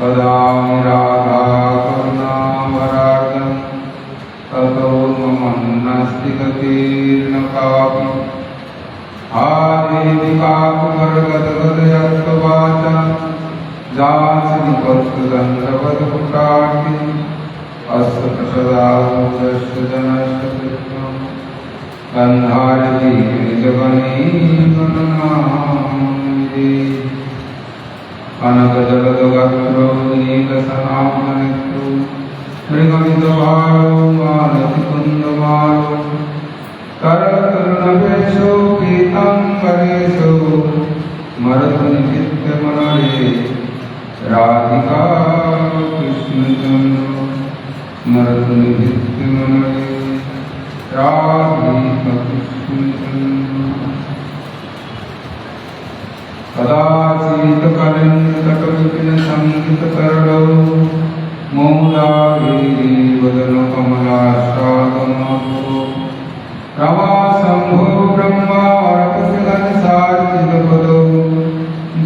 वदामि राधा करुणावरार्दं ततो ममन्नास्ति गतिर्न कापि आदेवि काकुमर्गदगदयत्वाचा जासि पत्तदण्डवदपुटाटि अस्य प्रसदादुजस्य जनस्य कृत्वं गन्धारति निजगणीगणनाम्नि कनकजलदगात्रो नीलसनामनित्रो मृगमितभारो मालतिकुन्दमालो करतरुणवेशो पीताम्बरेशो स्मरतु राधिका कृष्णचन्द्रो स्मरतु नित्यमनरे राधिका कृष्णचन्द्रो कदाचित् कलिन्दकविपिनसङ्गितकरडौ मौलावेदनकमलाशादमाभो रमासम्भो ब्रह्मार्पतिगणसार्चितपदौ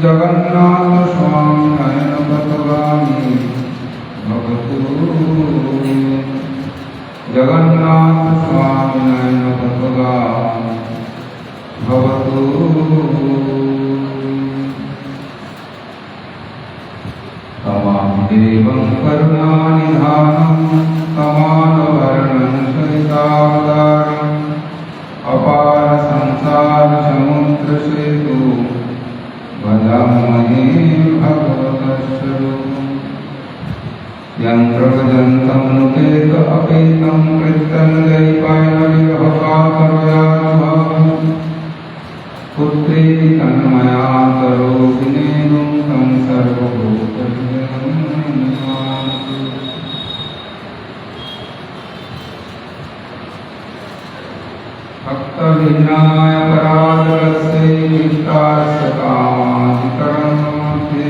जगन्नाथस्वामी नयनपथगामी भवतु जगन्नाथस्वामी नयनपथगामी भवतु तमां देवं करुणानिधानं तमालवर्णं सरितावतारम् अपार संसार समुद्र सेतु भजामहे भगवतस्वरूपम् यन्त्रगजन्तं नुपेत अपेतं कृतं दैपायनविहकाकरयानुभावम् पुत्रेति तन्मया तरोगिनेनुं तं सर्वभूतहृदयं नमामि। भक्तविनाय परादरस्य नित्यास्य कामाधिकरणमते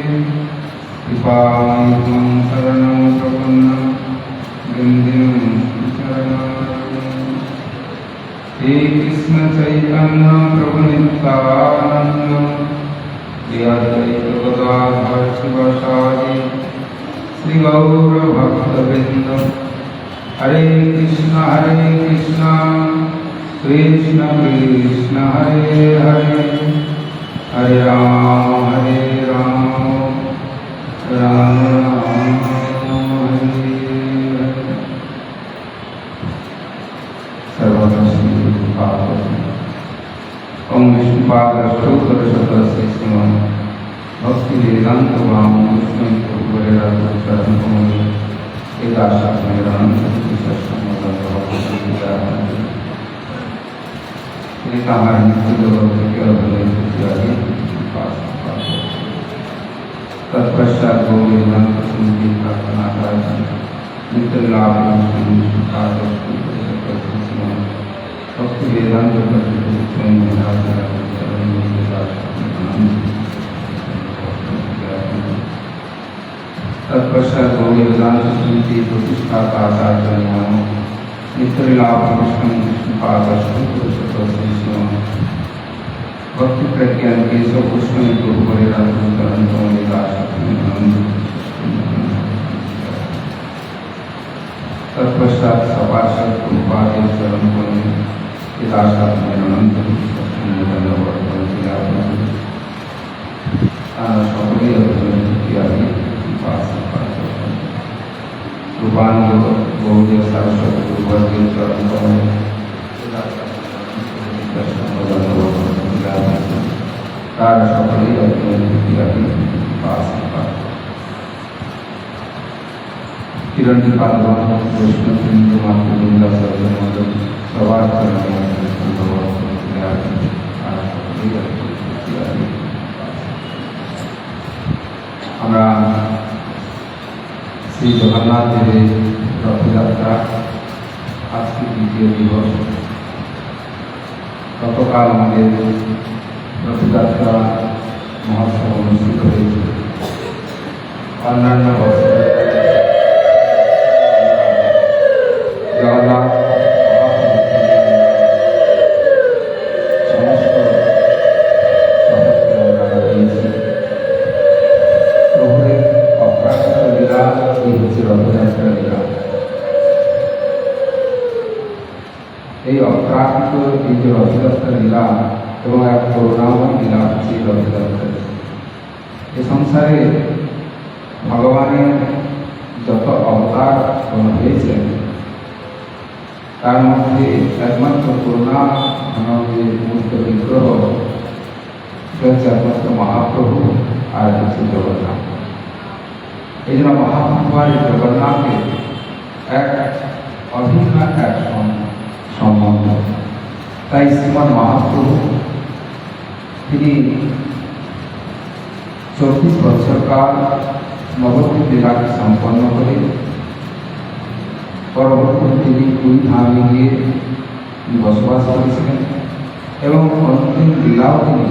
कृपामयं शरणं प्रपन्नं बिन्दिनं शरणं हे कृष्ण चैतन्य प्रभु नित्यानंद श्री अद्वैत गदाधर शिवासादि श्री गौर भक्तवृंद हरे कृष्ण कृष्ण कृष्ण हरे हरे हरे राम राम राम हरे हरे। ओम विष्णुपाद स्तोत्र शतस्य श्रीमन् भक्ति वेदांत वामोष्णि प्रभुरेरा चरण कमले एकाशात्मैरणं तत्पश्चात वेदांत संगीत प्रार्थना नित्य लाभ भक्ति वेदांत तत्पश्चात वेदांत समिति प्रतिष्ठाता आचार्य नित्य लाभ भक्ति प्रज्ञान केशव पुष्पन तत्पश्चात सपार्षद उपादेव चरण गौरी सरस्वती चरण किरण वैष्णव हिंदू मातृवृंदा सर्वमंगल सवार আমরা শ্রী জগন্নাথ দেবের রথযাত্রা আজকে দ্বিতীয় দিবস। গতকাল আমাদের রথযাত্রা মহোৎসব অনুষ্ঠিত হয়েছে। অন্যান্য বছর জগন্নাথ সমস্ত প্রভুদের অপ্রাকৃত এই অপ্রাকৃত এই যে রথযাত্রা লীলা এবং এক করুণাময় লীলা হচ্ছে এই রথযাত্রা। এ সংসারে ভগবানের যত অবতার হয়েছেন তার মধ্যে একমাত্র করুণা যে মূর্ত বিগ্রহ সেটা হচ্ছে একমাত্র মহাপ্রভু আর হচ্ছে জগন্নাথ। এই জন্য মহাপ্রভু আর জগন্নাথের এক অভিন্ন এক সম্বন্ধ। তাই শ্রীমৎ মহাপ্রভু তিনি 24 বছর কাল নবদ্বীপ লীলাকে সম্পন্ন করে পরবর্তী তিনি পুরী ধামে গিয়ে বসবাস করেছিলেন এবং অন্তিম লীলাও তিনি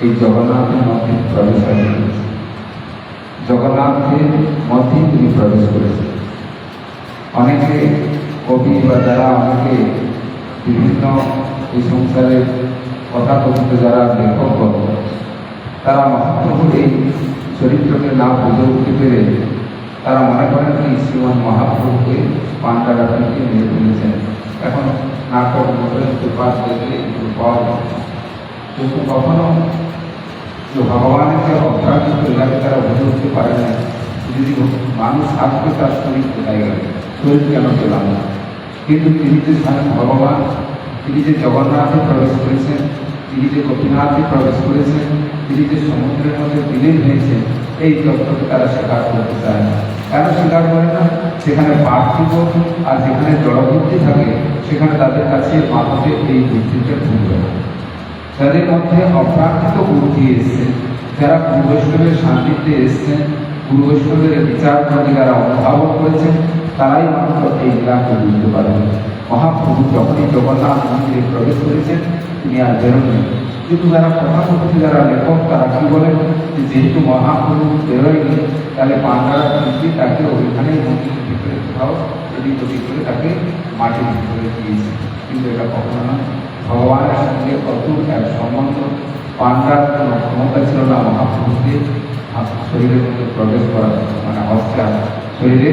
এই জগন্নাথের মধ্যে প্রবেশ করেছেন। জগন্নাথের মধ্যেই তিনি প্রবেশ করেছেন। অনেকে কবি বা যারা অনেকে বিভিন্ন এই সংসারের কথা কথিত যারা লেখক তারা মহাপ্রভুর এই চরিত্রকে না বুঝে উঠতে পেরে তারা মনে করেন কি শ্রীমান মহাপ্রভুকে পান্ডারা থেকে মেরে ফেলেছেন। এখন নাটক মোটরের প্রকাশ দেখলে একটু পাওয়া যায়, কিন্তু কখনো ভগবানের যে অপ্রাকৃত লীলাকে তারা বুঝে উঠতে পারে না। যদি মানুষ আসবে তার শরীর কোথায় গেল, শরীর কেন পেলাম না? কিন্তু তিনি যে স্বয়ং ভগবান, তিনি যে জগন্নাথে প্রবেশ করেছেন, তিনি যে গোপীনাথে প্রবেশ করেছেন, তিনি যে সমুদ্রের মধ্যে বিলীন হয়েছেন, এই তত্ত্বকে তারা স্বীকার করতে চায় না। কেন স্বীকার করে না? সেখানে পার্থিব আর যেখানে জড়বুদ্ধি থাকে সেখানে তাদের কাছে মানবে এই বুদ্ধিটা ঢুকবে না। যাদের মধ্যে অপ্রাকৃত বুদ্ধি এসছে, যারা পূর্বৈষ্ণবের সান্নিধ্যে এসছেন, পূর্বৈষ্ণবের বিচার করে যারা অনুধাবন করেছেন, তারাই মাত্র এই লীলাকে বুঝতে পারবেন। মহাপ্রভু যখনই জগন্নাথ মন্দিরে প্রবেশ করেছেন তিনি আর বেরোলেন। কিন্তু যারা কথা বলছে, যারা লেখক, তারা কি বলেন যে যেহেতু মহাপ্রভু বেরোয়নি তাহলে পান্ডারা কিন্তু তাকে ওইখানেই মন্দিরের ভিতরে কোথাও এদিক ওদিক করে তাকে মাটির ভিতরে দিয়েছে। কিন্তু এটা কখনো না। ভগবানের সঙ্গে অতুল এক সম্বন্ধ। পান্ডার কোনো ক্ষমতা ছিল না মহাপ্রভুকে শরীরের মধ্যে প্রবেশ করা, মানে হস্তে শরীরে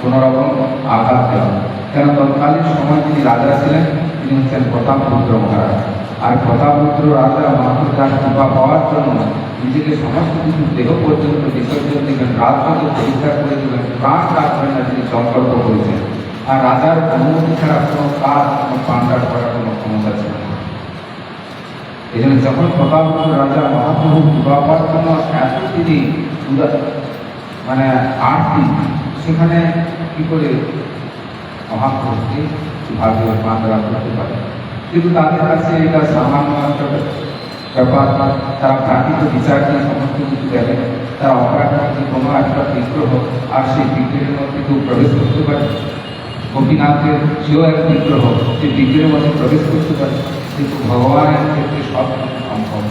কোনো রকম আঘাত দেওয়া। কেন তৎকালীন সময় তিনি রাজা ছিলেন, তিনি হচ্ছেন প্রতাপপুত্র মহারাজ। আর প্রতাপপুত্র রাজা মহাপুত্রার কৃপা পাওয়ার জন্য নিজেকে সমস্ত কিছু দেহ পর্যন্ত বিসর্জন দিবেন, রাজকে পরিত্যাগ করে দেবেন, প্রাণ রাখবেন না তিনি সংকল্প করেছেন। আর রাজার অনুমতি ছাড়া কোনো কাজ কোনো পান্ডার করার কোনো ক্ষমতা ছিল না। এই জন্য যখন প্রতাপপুত্র রাজা মহাপ্রভু কৃপা পাওয়ার জন্য এত তিনি মানে আরতি, সেখানে কি করে মহাপ্রভুকে ভাবে পান্ডারা করতে পারে? কিন্তু তাদের কাছে এটা সামান্য একটা ব্যাপার। তারা প্রাকৃত বিচার নিয়ে সমস্ত কিছু দেখে। তারা অপরাধী কোনো একটা বিগ্রহ, আর সেই বিগ্রহের মধ্যে কেউ প্রবেশ করতে পারে। গোপীনাথের সেও এক বিগ্রহ, সেই বিগ্রহের মধ্যে প্রবেশ করতে পারে। কিন্তু ভগবানের ক্ষেত্রে সব কিছু সম্ভব।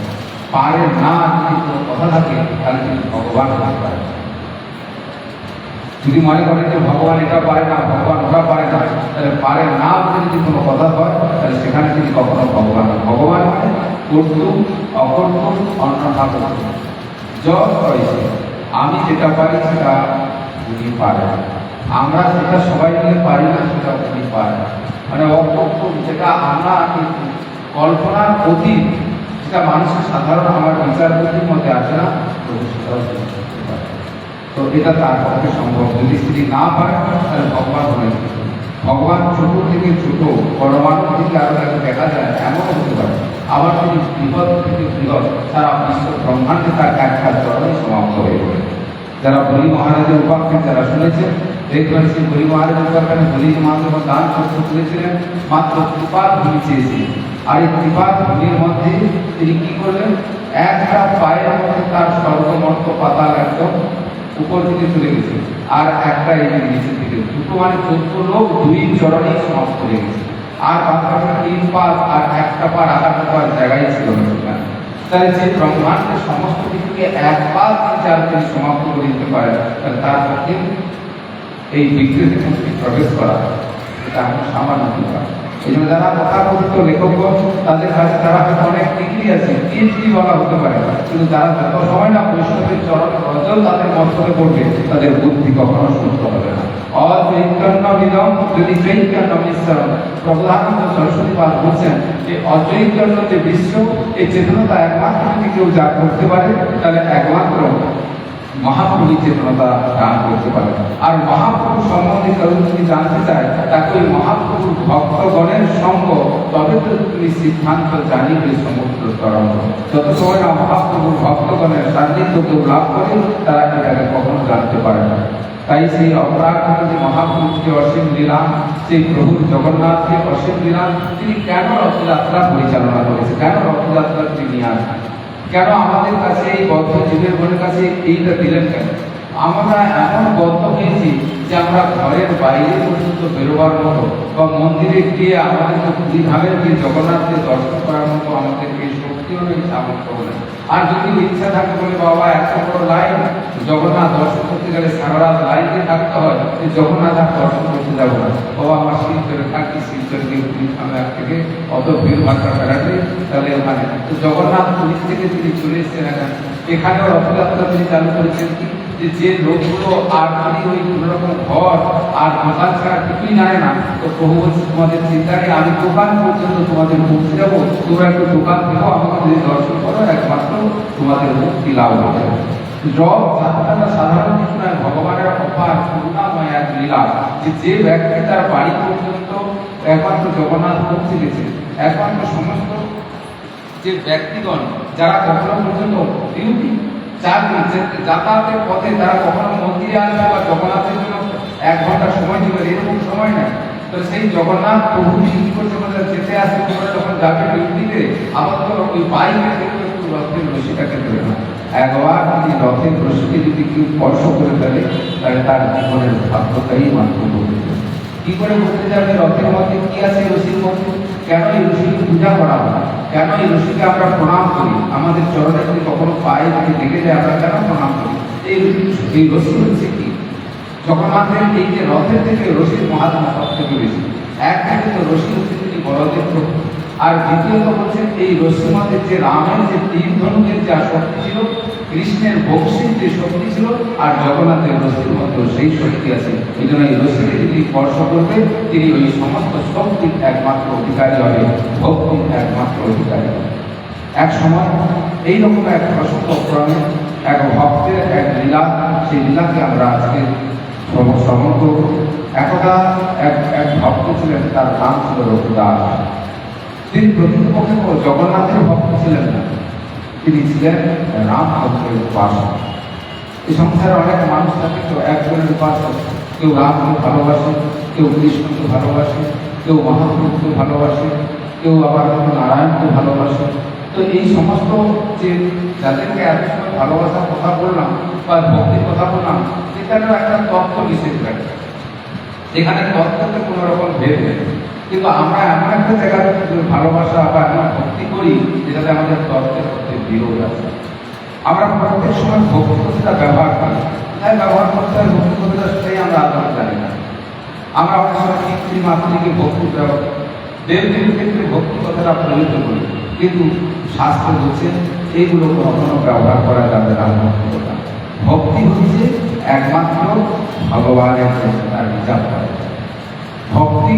পারে না যদি কোনো কথা থাকে তাহলে তিনি ভগবান হতে পারে। যদি মনে করেন যে ভগবান এটা পারে না, ভগবান ওটা পারে না, তাহলে পারে না বলে যদি কোনো কথা হয় তাহলে সেখানে তিনি কখনো ভগবান না। ভগবান মানে করতু অকর্তু অন্যথা করতু। জব হয়েছে আমি যেটা পারি সেটা উনি পারে, আমরা যেটা সবাই মিলে পারি না সেটা উনি পারে। মানে অকর্ত যেটা আমরা কল্পনার অতীত, যেটা মানুষের সাধারণ আমার বিচার বুদ্ধির মধ্যে আসে না, সেটাও করতে পারে। তো এটা তার পক্ষে সম্ভব। যদি তিনি না পারেন তাহলে ভগবান হলেন। ভগবান ছোট থেকে ছোট, পরমাণু থেকে আরো তাকে দেখা যায় এমন হতে পারে। আবার তিনি বৃহৎ থেকে বৃহৎ সারা বিশ্ব ব্রহ্মাণ্ডে তার একটা চরণে সমাপ্ত হয়ে পড়ে। যারা বলি মহারাজের উপাখ্যান যারা শুনেছেন দেখবেন, সেই বলি মহারাজের উপাখ্যানে বলি মহাদেব দান করতে তুলেছিলেন মাত্র কৃপার ভূমি চেয়েছিলেন। আর এই কৃপার ভূমির মধ্যে তিনি কি করলেন, একটা পায়ের মধ্যে তার স্বর্গমর্ত পাতাল একদম উপর দিকে চলে গেছে, আর একটা এই নিচের দিকে, দুটো মানে 14 লোক দুই চরণেই সমাপ্ত হয়ে গেছে। আর বাকি 3 পা আর একটা পা রাখার পর জায়গায় ছিল না। তাহলে যে ব্রহ্মাণ্ডের সমস্ত কিছুকে একবার তিনি সমাপ্ত করে দিতে পারেন, তাহলে তার পক্ষে এই বিগ্রহের মধ্যে প্রবেশ করা এটা আমার সামান্য ব্যাপার। এই জন্য যারা কথা কথিত লেখক তাদের কাছে তারা হয়তো অনেক ডিগ্রি আছে, পিএইচডি বলা হতে পারে, কিন্তু তারা যত সময় না বৈষ্ণবের চরণ রজল তাদের মস্তকে পড়বে তাদের বুদ্ধি কখনো শুদ্ধ হবে না। অচৈতন্যবিদম যদি চৈতন্যমিশ্বরম। প্রবলানন্দ সরস্বতী পাদ বলছেন যে অচৈতন্য যে বিশ্ব, এই চেতনতা একমাত্র যদি কেউ যা করতে পারে তাহলে একমাত্র মহাপ্রভু চেতনতা দান করতে পারে। আর মহাপ্রভু সম্বন্ধে কেউ যদি জানতে চায় তাকে ওই মহাপ্রভুর ভক্তগণের সঙ্গ, তবে তো তুমি সিদ্ধান্ত জানিবে সমুদ্র তরঙ্গ। যত সময় না মহাপ্রভুর ভক্তগণের সান্নিধ্য কেউ লাভ করে তারা এটাকে কখনো জানতে পারে না। তাই সেই অপরাধ যে মহাপ্রভুর যে অসীম লীলা, সেই প্রভুর জগন্নাথের অসীম লীলা, তিনি কেন রথযাত্রা পরিচালনা করেছে, কেন রথযাত্রা তিনি নিয়ে আসেন, কেন আমাদের কাছে এই বদ্ধ জীবের মনের কাছে এইটা দিলেন কেন? আমরা এমন বদ্ধ হয়েছি যে আমরা ঘরের বাইরে পর্যন্ত বেরোবার মতো বা মন্দিরে গিয়ে আমাদেরকে পুরী ধামের গিয়ে জগন্নাথকে দর্শন করার মতো আমাদেরকে শক্তিও নেই, সামর্থ্য নেই। আর যদি ইচ্ছা থাকে বলে বাবা এত বড় লাইন, জগন্নাথ দর্শন করতে গেলে সারা রাত লাইনে থাকতে হয়, যে জগন্নাথ আর দর্শন করতে যাবো না, বাবা আমার শিলচরে থাকি, শিলচরে গিয়ে পুরী ধামের থেকে অত ভিড় ভাট্টা ফেরাতে, তাহলে ওখানে তো জগন্নাথ পুরী থেকে তিনি চলে এসেছেন এখানে। এখানেও রথযাত্রা তিনি চালু করেছেন কি, যে লোকগুলো আর খালি ওই কোনো রকম ঘর আর দোকান ছাড়া কিছুই জানে না, তো প্রভু বলছে তোমাদের চিন্তা নেই, আমি দোকান পর্যন্ত তোমাদের পৌঁছে যাবো, তোমরা একটু দোকান থেকেও আমাকে যদি দর্শন করো, একমাত্র তোমাদের মুক্তি লাভ হবে। রথ যাত্রাটা সাধারণ কিছু নয়, ভগবানের অপার করুণাময় এক লীলা, যে ব্যক্তি তার বাড়ি পর্যন্ত একমাত্র জগন্নাথ পৌঁছে গেছে, একমাত্র সমস্ত যে ব্যক্তিগণ যারা কখনো পর্যন্ত ডিউটি যাতায়াতের পথে তারা কখনো মন্দিরে আসবে বা জগন্নাথের জন্য 1 ঘন্টা সময় দিবে, এরকম সময় নেই। তো সেই জগন্নাথ প্রভু কি করছে, যেতে আসতে তোমরা যখন যাবে ডিউটিতে, আবার তো ওই বাইকে থেকে একটু রথের রশিটাকে ধরে না, একবার যদি রথের রশিকে যদি কেউ স্পর্শ করে ফেলে তাহলে তার জীবনের ভাগ্যটাই মাত্র বদলে যাবে। কি করে বলতে যাবে রথের মধ্যে কি আছে, রশির মধ্যে কেন এই রশিকে পূজা করা হয়, কেন এই রশিকে আমরা প্রণাম করি, আমাদের চরণে যদি কখনো পায়ে যদি দেখে যায় আমরা কেন প্রণাম করি, এই রশি হচ্ছে কি জগন্নাথের এই যে রথের থেকে রশির মহাত্মা সব থেকে বেশি। এক থেকে তো রশি হচ্ছে তিনি বলদেব প্রভু, আর দ্বিতীয়ত বলছেন এই রশির মধ্যে যে রামের যে তীর ধনুকের যা শক্তি ছিল, কৃষ্ণের বক্সির যে শক্তি ছিল, আর জগন্নাথের রশির মধ্যে সেই শক্তি আছে। এই জন্য এই রশিকে যদি স্পর্শ করবে তিনি ওই সমস্ত শক্তির একমাত্র অধিকারী হবে, ভক্তির একমাত্র অধিকারী হবে। এক সময় এইরকম এক প্রসঙ্গ ক্রমে এক ভক্তের এক লীলা, সেই লীলাকে আমরা আজকে শ্রবণ করব। একদা এক ভক্ত ছিলেন, তার নাম ছিল রঘুদাস। তিনি প্রকৃতপক্ষে জগন্নাথের ভক্ত ছিলেন না, তিনি ছিলেন রাম ভক্তের উপাসক। এই সংসারে অনেক মানুষ থাকে, তো একজনের উপাসক, কেউ রামকে ভালোবাসে, কেউ কৃষ্ণকে ভালোবাসে, কেউ মহাপ্রভুকে ভালোবাসে, কেউ আবার নারায়ণকে ভালোবাসে। তো এই সমস্ত যে যাদেরকে এত সময় ভালোবাসার কথা বললাম বা ভক্তির কথা বললাম, সেখানেও একটা তত্ত্ব বিশেষ থাকে, যেখানে তত্ত্বতে কোনো রকম ভেদ নেই। কিন্তু আমরা এমন একটা জায়গায় ভালোবাসা বা এমন ভক্তি করি যেটাতে আমাদের তত্ত্বের মধ্যে বিরোধ আছে। আমরা প্রত্যেক সময় ভক্তি কথাটা ব্যবহার করি, তাই ব্যবহার করতে হয় ভক্তি কথাটা, সেটাই আমরা আদৌ জানি না। আমরা অনেক সময় পিতৃমাতৃকে ভক্তি ব্যবহার, দেবদেবীর ক্ষেত্রে ভক্তি কথাটা প্রয়োগ করি, কিন্তু শাস্ত্র বলছে এইগুলো কখনো ব্যবহার করা যাবে না। ভক্তি হচ্ছে একমাত্র ভগবানের তার বিচার করে। ভক্তি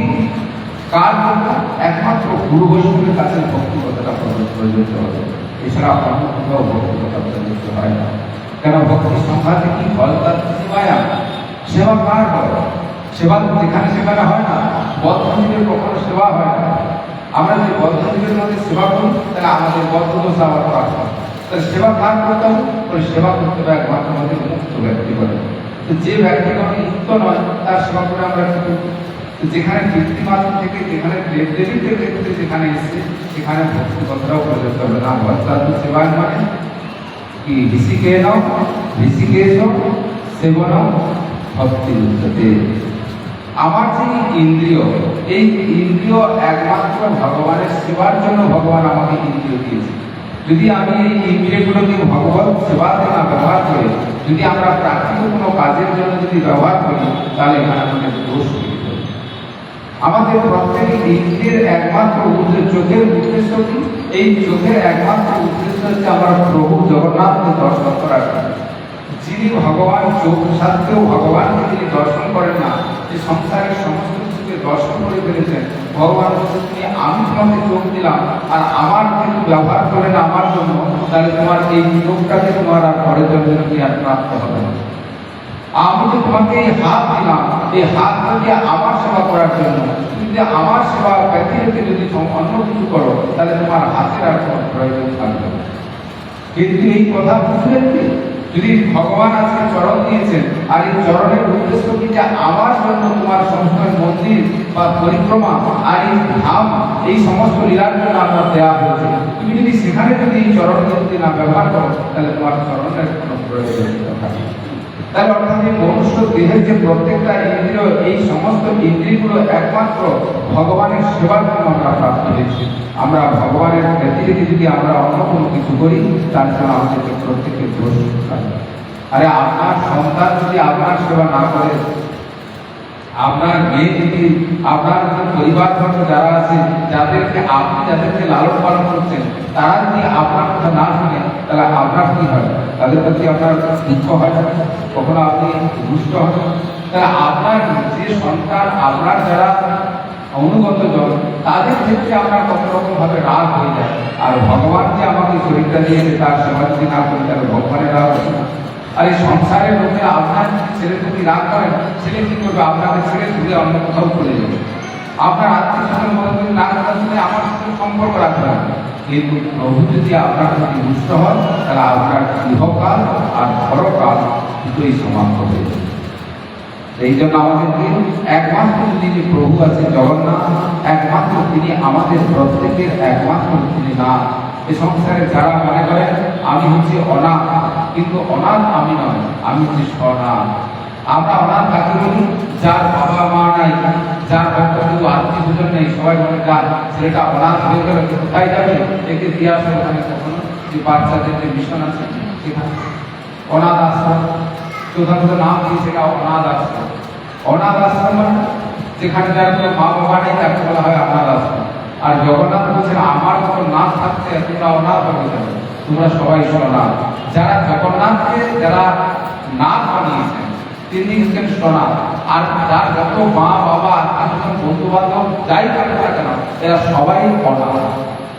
কার জন্য? একমাত্র গুরু বৈষ্ণবের কাছে ভক্তি কথাটা প্রযোজ্য হবে, এছাড়া অন্য কোথাও ভক্তি কথা প্রযোজ্য হয় না। কেন? ভক্তির সংখ্যাতে কি ফল তার সেবায়া, সেবা কার হয়? সেবা যেখানে সেখানে হয় না, বদ্ধজীবের কখনো সেবা হয় না। আমরা যদি বদ্ধজীবের মধ্যে সেবা করি তাহলে আমাদের বদ্ধদোষ আবার পাঠ হয়। তাহলে সেবা কার করতে হবে? সেবা করতে হবে একমাত্র আমাদের মুক্ত ব্যক্তি করে। তো যে ব্যক্তিগণ মুক্ত নয় তার সেবা করে আমরা কি করব? যেখানে পিতৃমাতৃ থেকে, যেখানে দেবদেবীদের ক্ষেত্রে যেখানে এসছে, সেখানে ভক্তি কথাটাও প্রযোজ্য হবে না। ভক্তার সেবায় মানে কি? ঋষিকে নাও, ঋষিকেশ সেবন ভক্তি উচ্চতে। আমার যে ইন্দ্রিয়, এই ইন্দ্রিয় একমাত্র ভগবানের সেবার জন্য ভগবান আমাকে ইন্দ্রিয় দিয়েছে। যদি আমি এই ইন্দ্রিয়গুলোকে ভগবত সেবাতে না ব্যবহার করে যদি আমরা প্রাকৃতিক কোনো কাজের জন্য যদি ব্যবহার করি, তাহলে এখানে আমাদের দোষ তৈরি হবে। আমাদের প্রত্যেক ইন্দ্রিয়ের একমাত্র উদ্দেশ্য, চোখের উদ্দেশ্য কি? এই চোখের একমাত্র উদ্দেশ্য হচ্ছে আমরা প্রভু জগন্নাথকে দর্শন করার জন্য। যিনি ভগবান চোখ সাথেও ভগবানকে তিনি দর্শন করেন না, যে সংসারের সমস্ত কিছুকে দর্শন করে ফেলেছেন, ভগবান বলছেন তুমি আমি তোমাকে চোখ দিলাম আর আমার কিন্তু ব্যবহার করলে না আমার জন্য, তাহলে তোমার এই চোখটাকে তোমার আর পরের জন্য তুমি আর প্রাপ্ত হবে না। আমি যে তোমাকে এই হাত দিলাম, এই হাতটা দিয়ে আমার সেবা করার জন্য, তুমি যে আমার সেবা ব্যক্তিকে যদি অন্য কিছু করো তাহলে তোমার হাতের আর কোনো প্রয়োজন থাকবে না। কিন্তু এই কথা বুঝলেন কি, যদি ভগবান আজকে চরণ দিয়েছেন আর এই চরণের উদ্দেশ্য কি যে আমার জন্য তোমার সবসময় মন্দির বা পরিক্রমা আর এই ধাম এই সমস্ত লীলার জন্য আপনার দেওয়া হয়েছে, তুমি যদি সেখানে যদি এই চরণকে যদি না ব্যবহার করো তাহলে তোমার চরণের কোনো প্রয়োজন থাকে। তাহলে অর্থাৎ এই মনুষ্য দেহের যে প্রত্যেকটা ইন্দ্রিয়, এই সমস্ত ইন্দ্রিয়গুলো একমাত্র ভগবানের সেবার জন্য আমরা প্রাপ্ত হয়েছি। আমরা ভগবানের ব্যতিরেকে যদি আমরা অন্য কোনো কিছু করি তার জন্য আমাদেরকে প্রত্যেকের দোষ থাকে। আরে আপনার সন্তান যদি আপনার সেবা না করে, আপনার মেয়ে যদি, আপনার পরিবার যারা আছে যাদেরকে আপনি যাদেরকে লালন পালন করছেন, তারা যদি আপনার কথা না শুনে তাহলে আপনার কি হয়? তাদের প্রতি আপনার দুঃখ হয় না? কখনো আপনি রুষ্ট হন? তাহলে আপনার যে সন্তান, আপনার যারা অনুগত জন, তাদের ক্ষেত্রে আপনার কত রকম ভাবে রাগ হয়ে যায়। আর ভগবান যে আমাকে শরীরটা দিয়েছে তার সেবা যদি না করি তাহলে ভগবানের রাগ হবে না। আর এই সংসারের লোকেরা আপনার ছেলে যদি রাগ করেন, ছেলে কি করবে? আপনাকে ছেড়ে ঘুরে অন্য কোথাও চলে যাবে। আপনার আত্মীয় স্বজনের মধ্যে যদি না কথা শুনে আমার সাথে সম্পর্ক রাখবে না। কিন্তু প্রভু যদি আপনার প্রতি রুষ্ট হন তাহলে আপনার ইহকাল আর পরকাল দুটোই সমাপ্ত হয়ে যাবে। এই জন্য আমাদেরকে একমাত্র যিনি প্রভু আছে জগন্নাথ, একমাত্র তিনি আমাদের প্রত্যেকের একমাত্র তিনি না। এই সংসারে যারা মনে করেন আমি হচ্ছে অনাথ, কিন্তু অনাথ আমি নয়, আমি হচ্ছি স্বনাথ। আমরা অনাথ কাকে বলি? যার বাবা মা নাই, যার হয়তো শুধু আত্মীয় স্বজন নেই, সবাই মনে যান ছেলেটা অনাথ হয়ে গেল, কোথায় যাবে? একে দিয়ে আসে ওখানে কখনো যে বাচ্চাদের যে মিশন আছে সেখানে অনাথ আশ্রম, যথাযথ নাম দিয়ে সেটা অনাথ আশ্রম। অনাথ আশ্রম যেখানে যার কোনো মা বাবা নেই তাকে বলা হয় অনাথ আশ্রম। আর জগন্নাথ বলছেন আমার কোনো নাথ থাকতে তোমরা অনাথ হবে কেন? তোমরা সবাই সোনাথ। যারা জগন্নাথকে যারা নাথ বানিয়েছেন তিনি হচ্ছেন সোনাথ। আর যার যত মা বাবা আত্মীয় বন্ধু বান্ধব যাই থাকে না কেন এরা সবাই অনাথ।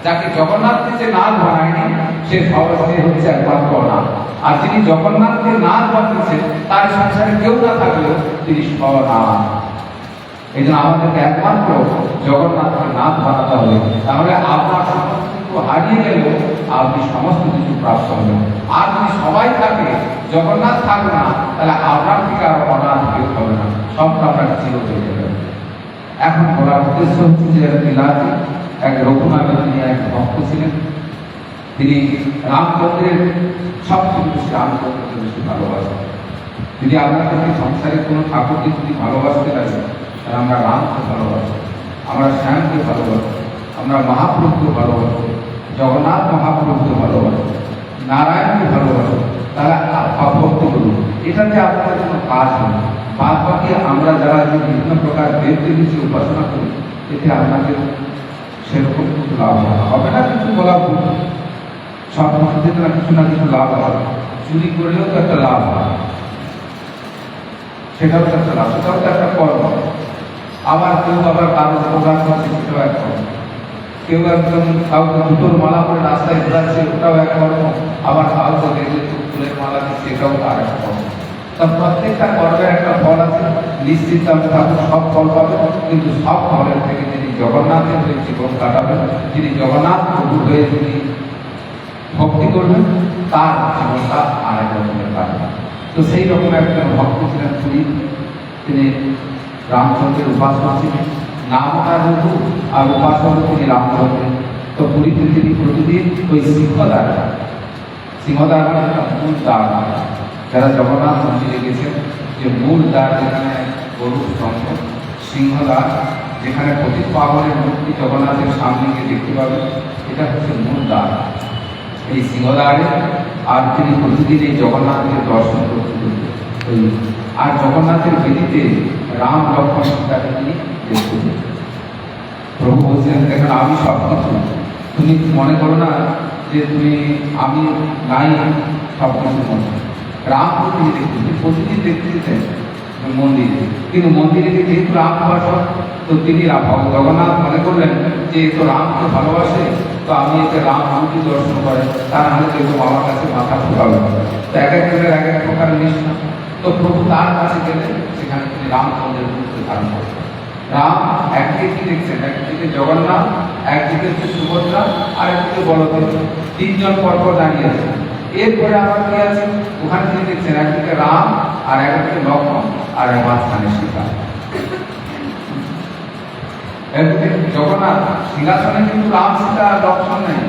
যাকে জগন্নাথকে যে নাথ বানায়নি সে সবাই হচ্ছে একমাত্র অনাথ। আর যিনি জগন্নাথকে নাথ বানিয়েছেন তার সংসারে কেউ না থাকলেও তিনি স্বনাথ। এই জন্য আমাদেরকে একমাত্র জগন্নাথকে নাথ বানাতে হবে। তাহলে আপনার সমস্ত কিছু হারিয়ে গেলেও আপনি সমস্ত কিছু প্রাপ্ত হবেন। আর যদি সবাই থাকে, জগন্নাথ থাকবে না, তাহলে আপনার থেকে আর অনাথ কেউ হবে না, সবটা আপনার চির হয়ে যাবে। এখন বলার উদ্দেশ্য হচ্ছে যে লীলাতে এক রঘুনাথ তিনি এক ভক্ত ছিলেন। তিনি রামচন্দ্রের সবচেয়ে বেশি রামচন্দ্রকে বেশি ভালোবাসেন। যদি আপনাদেরকে সংসারের কোনো ঠাকুরকে যদি ভালোবাসতে লাগে তাহলে আমরা রামকে ভালোবাসি, আমরা শ্যামকে ভালোবাসি, আমরা মহাপ্রভুকে ভালোবাসি, জগন্নাথ মহাপ্রভুকে ভালোবাসি, নারায়ণকে ভালোবাসি। তাহলে ভক্তি করুন, এটাতে আপনাদের কোনো কাজ হবে। বাদ বাকি আমরা যারা যে বিভিন্ন প্রকার দেব দেবীকে উপাসনা করি এতে আপনাদের সেরকম কিছু লাভ হবে না। কিছু বলা ভুল, সব কিছুতে না কিছু লাভ হবে। চুরি করলেও তো একটা লাভ হয়, সেটাও তো একটা লাভ, সেটাও তো একটা কর্ম। আবার কেউ আবার কারো উপকার করছে, সেটাও এক কর্ম। কেউ একজন কাউকে জুতোর মালা করে রাস্তায় ঘোরাচ্ছে, ওটাও এক কর্ম। আবার কাউকে দেখলে ফুলের মালা দিচ্ছে, এটাও তার এক কর্ম। তা প্রত্যেকটা কর্মের একটা ফল আছে, নিশ্চিত আমি ঠাকুর সব ফল পাবেন। কিন্তু সব ফলের থেকে যিনি জগন্নাথের হয়ে জীবন কাটাবেন, যিনি জগন্নাথ প্রভু হয়ে যিনি ভক্তি করবেন, তার জীবনটা আরেক রকমের কাটবে। তো সেই রকম একজন ভক্ত ছিলেন পুরী, তিনি রামচন্দ্রের উপাসনা ছিলেন। নাম তার রঘু আর উপাসনা তিনি রামচন্দ্রের। তো পুরীতে তিনি প্রতিদিন ওই সিংহদ্বার মানে একটা মূল দ্বার, যারা জগন্নাথ মন্দিরে গেছেন যে মূল দ্বার যেখানে গরু স্তম্ভ, সিংহদ্বার যেখানে প্রতি পাবনের মূর্তি জগন্নাথের সামনে গিয়ে দেখতে পাবেন, এটা হচ্ছে মূল দ্বার। এই সিংহদ্বারে আর তিনি প্রতিদিন এই জগন্নাথকে দর্শন করতে ওই আর জগন্নাথের বেদিতে রাম লক্ষ্মণ সীতাকে তিনি দেখতে। প্রভু বলছিলেন দেখেন আমি সব কিছু, তুমি মনে করো না যে তুমি আমি নাই সব কিছু মনে। রামকে তিনি দেখতেন, তিনি প্রতিদিন দেখতে যেতেন মন্দিরে, কিন্তু মন্দিরে যেহেতু রাম ভাষা, তো তিনি জগন্নাথ মনে করলেন যে তো রামকে ভালোবাসে, তো আমি এতে রাম রূপী দর্শন করে, তা নাহলে তো আমার কাছে মাথা ঢুকাবে। তো এক একজনের এক এক প্রকার নিষ্ঠা। তো প্রভু তার কাছে গেলেন, সেখানে তিনি রামচন্দ্রের রূপ ধারণ করলেন। রাম একদিকে কি দেখছেন, একদিকে জগন্নাথ, একদিকে হচ্ছে সুভদ্রা, আর একদিকে বলদেব, তিনজন পরপর দাঁড়িয়ে আছে। এরপরে আবার কি আছে, ওখানে তিনি দেখছেন একদিকে রাম আর একদিকে লক্ষ্মণ আর মাঝখানে সীতা। একদিকে জগন্নাথ সিংহাসনে, কিন্তু রাম সীতা আর লক্ষ্মণ নেই।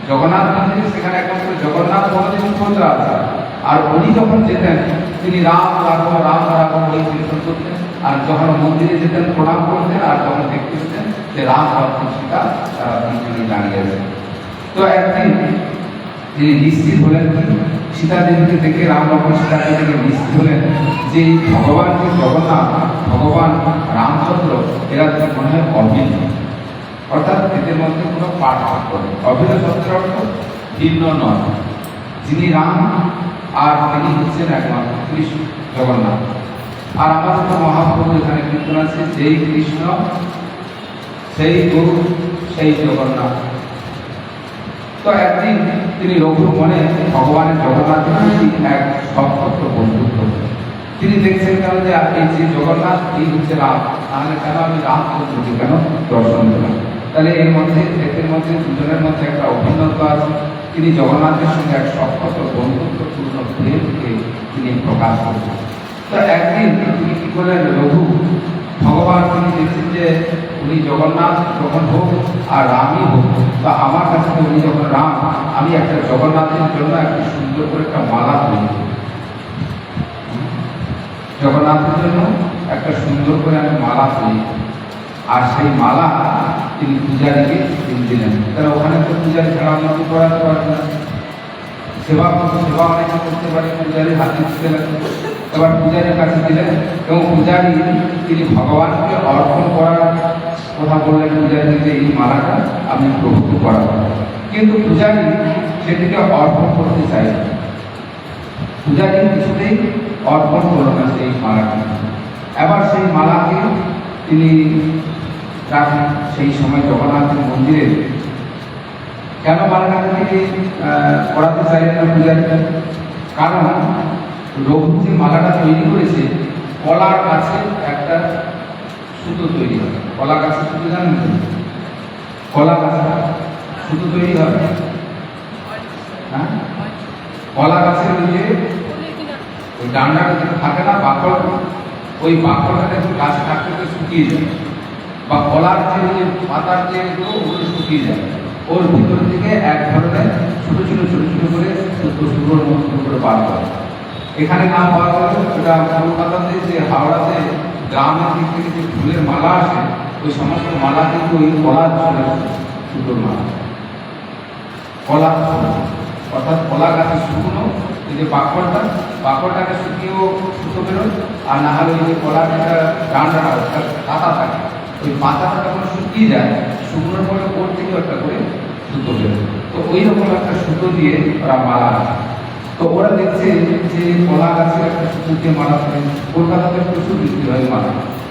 জগন্নাথ মন্দিরে সেখানে একমাত্র জগন্নাথ বলদেব সুভদ্রা আছে। আর উনি যখন যেতেন তিনি রাম রাঘব রাম রাঘব বলে কীর্তন করতেন, আর যখন মন্দিরে যেতেন প্রণাম করতেন, আর যখন দেখতে পেতেন যে রাম লক্ষ্মণ সীতা তারা তিনজনই দাঁড়িয়ে আছে। তো একদিন তিনি নিশ্চিত হলেন, সীতা দেবীকে দেখে রাম লক্ষ্মণ সীতাকে দেখে নিশ্চিত হলেন যে ভগবান যে জগন্নাথ, ভগবান রামচন্দ্র, এরা মনে হয় অভিন্ন, অর্থাৎ এদের মধ্যে কোনো পার্থক্য নেই। অভিন্ন শব্দের অর্থ ভিন্ন নয়। যিনি রাম আর তিনি হচ্ছেন একমাত্র কৃষ্ণ জগন্নাথ। আর আমাদের তো মহাপ্রভু এখানে কীর্তন আছে, যেই কৃষ্ণ সেই গুরু সেই জগন্নাথ। তো একদিন তিনি রঘুর মনে ভগবানের জগন্নাথের প্রতি এক সৎপত্র বন্ধুত্ব, তিনি দেখছেন কেন যে এই যে জগন্নাথ এই হচ্ছে রাম, তাহলে কেন আমি রামচন্দ্রকে কেন দর্শন দিলাম। তাহলে এর মধ্যে এদের মধ্যে দুজনের মধ্যে একটা অভিন্নত্ব আছে। তিনি জগন্নাথের সঙ্গে এক সৎপত্র বন্ধুত্বপূর্ণ প্রেমকে তিনি প্রকাশ করছেন। তো একদিন তিনি কি করলেন, রঘু ভগবান তিনি দেখছেন যে উনি জগন্নাথ যখন হোক আর রামই হোক, তো আমার কাছে তো উনি যখন রাম, আমি একটা জগন্নাথের জন্য একটা সুন্দর করে একটা মালা তৈরি করি, জগন্নাথের জন্য একটা সুন্দর করে আমি মালা তৈরি করি। আর সেই মালা তিনি পূজারীকে দিলেন। তাহলে ওখানে তো পূজারি ছাড়া অন্য কিছু করাতে পারবে না, সেবা অনেকে করতে পারে, পূজারীর হাতে দিতে লাগবে। এবার পূজারীর কাছে দিলেন এবং পূজারী তিনি ভগবানকে অর্পণ করার কথা বললেন পূজারীকে যে এই মালাটা আমি প্রভুকে করাবো। কিন্তু পূজারী সেটিকে অর্পণ করতে চাইলেন, পূজারী কিছুতেই অর্পণ করল না সেই মালাটা। এবার সেই মালাকে তিনি রাখেন সেই সময় জগন্নাথের মন্দিরে। কেন মালাটাকে তিনি করাতে চাইলেন না পূজারীকে? কারণ রঘু যে মালাটা তৈরি করেছে, কলার গাছে একটা সুতো তৈরি হয়। কলা গাছের সুতো জানেন তো? কলা গাছে সুতো তৈরি হয়। হ্যাঁ, কলা গাছের ওই ডান্ডাটা যেটা থাকে না, বাকল, ওই বাকলটা গাছে থাকতে শুকিয়ে যায়, বা কলার যে পাতার যে ওগুলো শুকিয়ে যায়, ওর ভিতর থেকে এক ধরনের ছোট ছোট করে সুতোর মতো করে বার করে। এখানে না পাওয়া গেল, এটা কলকাতাতে যে হাওড়াতে গ্রামের দিক থেকে যে ফুলের মালা আসে, ওই সমস্ত মালা কিন্তু ওই কলা সুতোর মালা, কলা অর্থাৎ কলা গাছের শুকনো এই যে বাকড়টাকে শুকিয়েও সুতো বেরোয়, আর না হলে ওই যে কলার যেটা ডান্ডাটা পাতা থাকে, ওই পাতাটা যখন শুকিয়ে যায়, শুকনোর পরে ওর থেকেও একটা করে সুতো বেরোয়। তো ওই রকম একটা সুতো দিয়ে ওরা মালা আছে। তো ওরা দেখছে যে কলা গাছের একটা সুতো দিয়ে মালা করে, কলকাতাতে প্রচুর বিক্রি হয় মালা।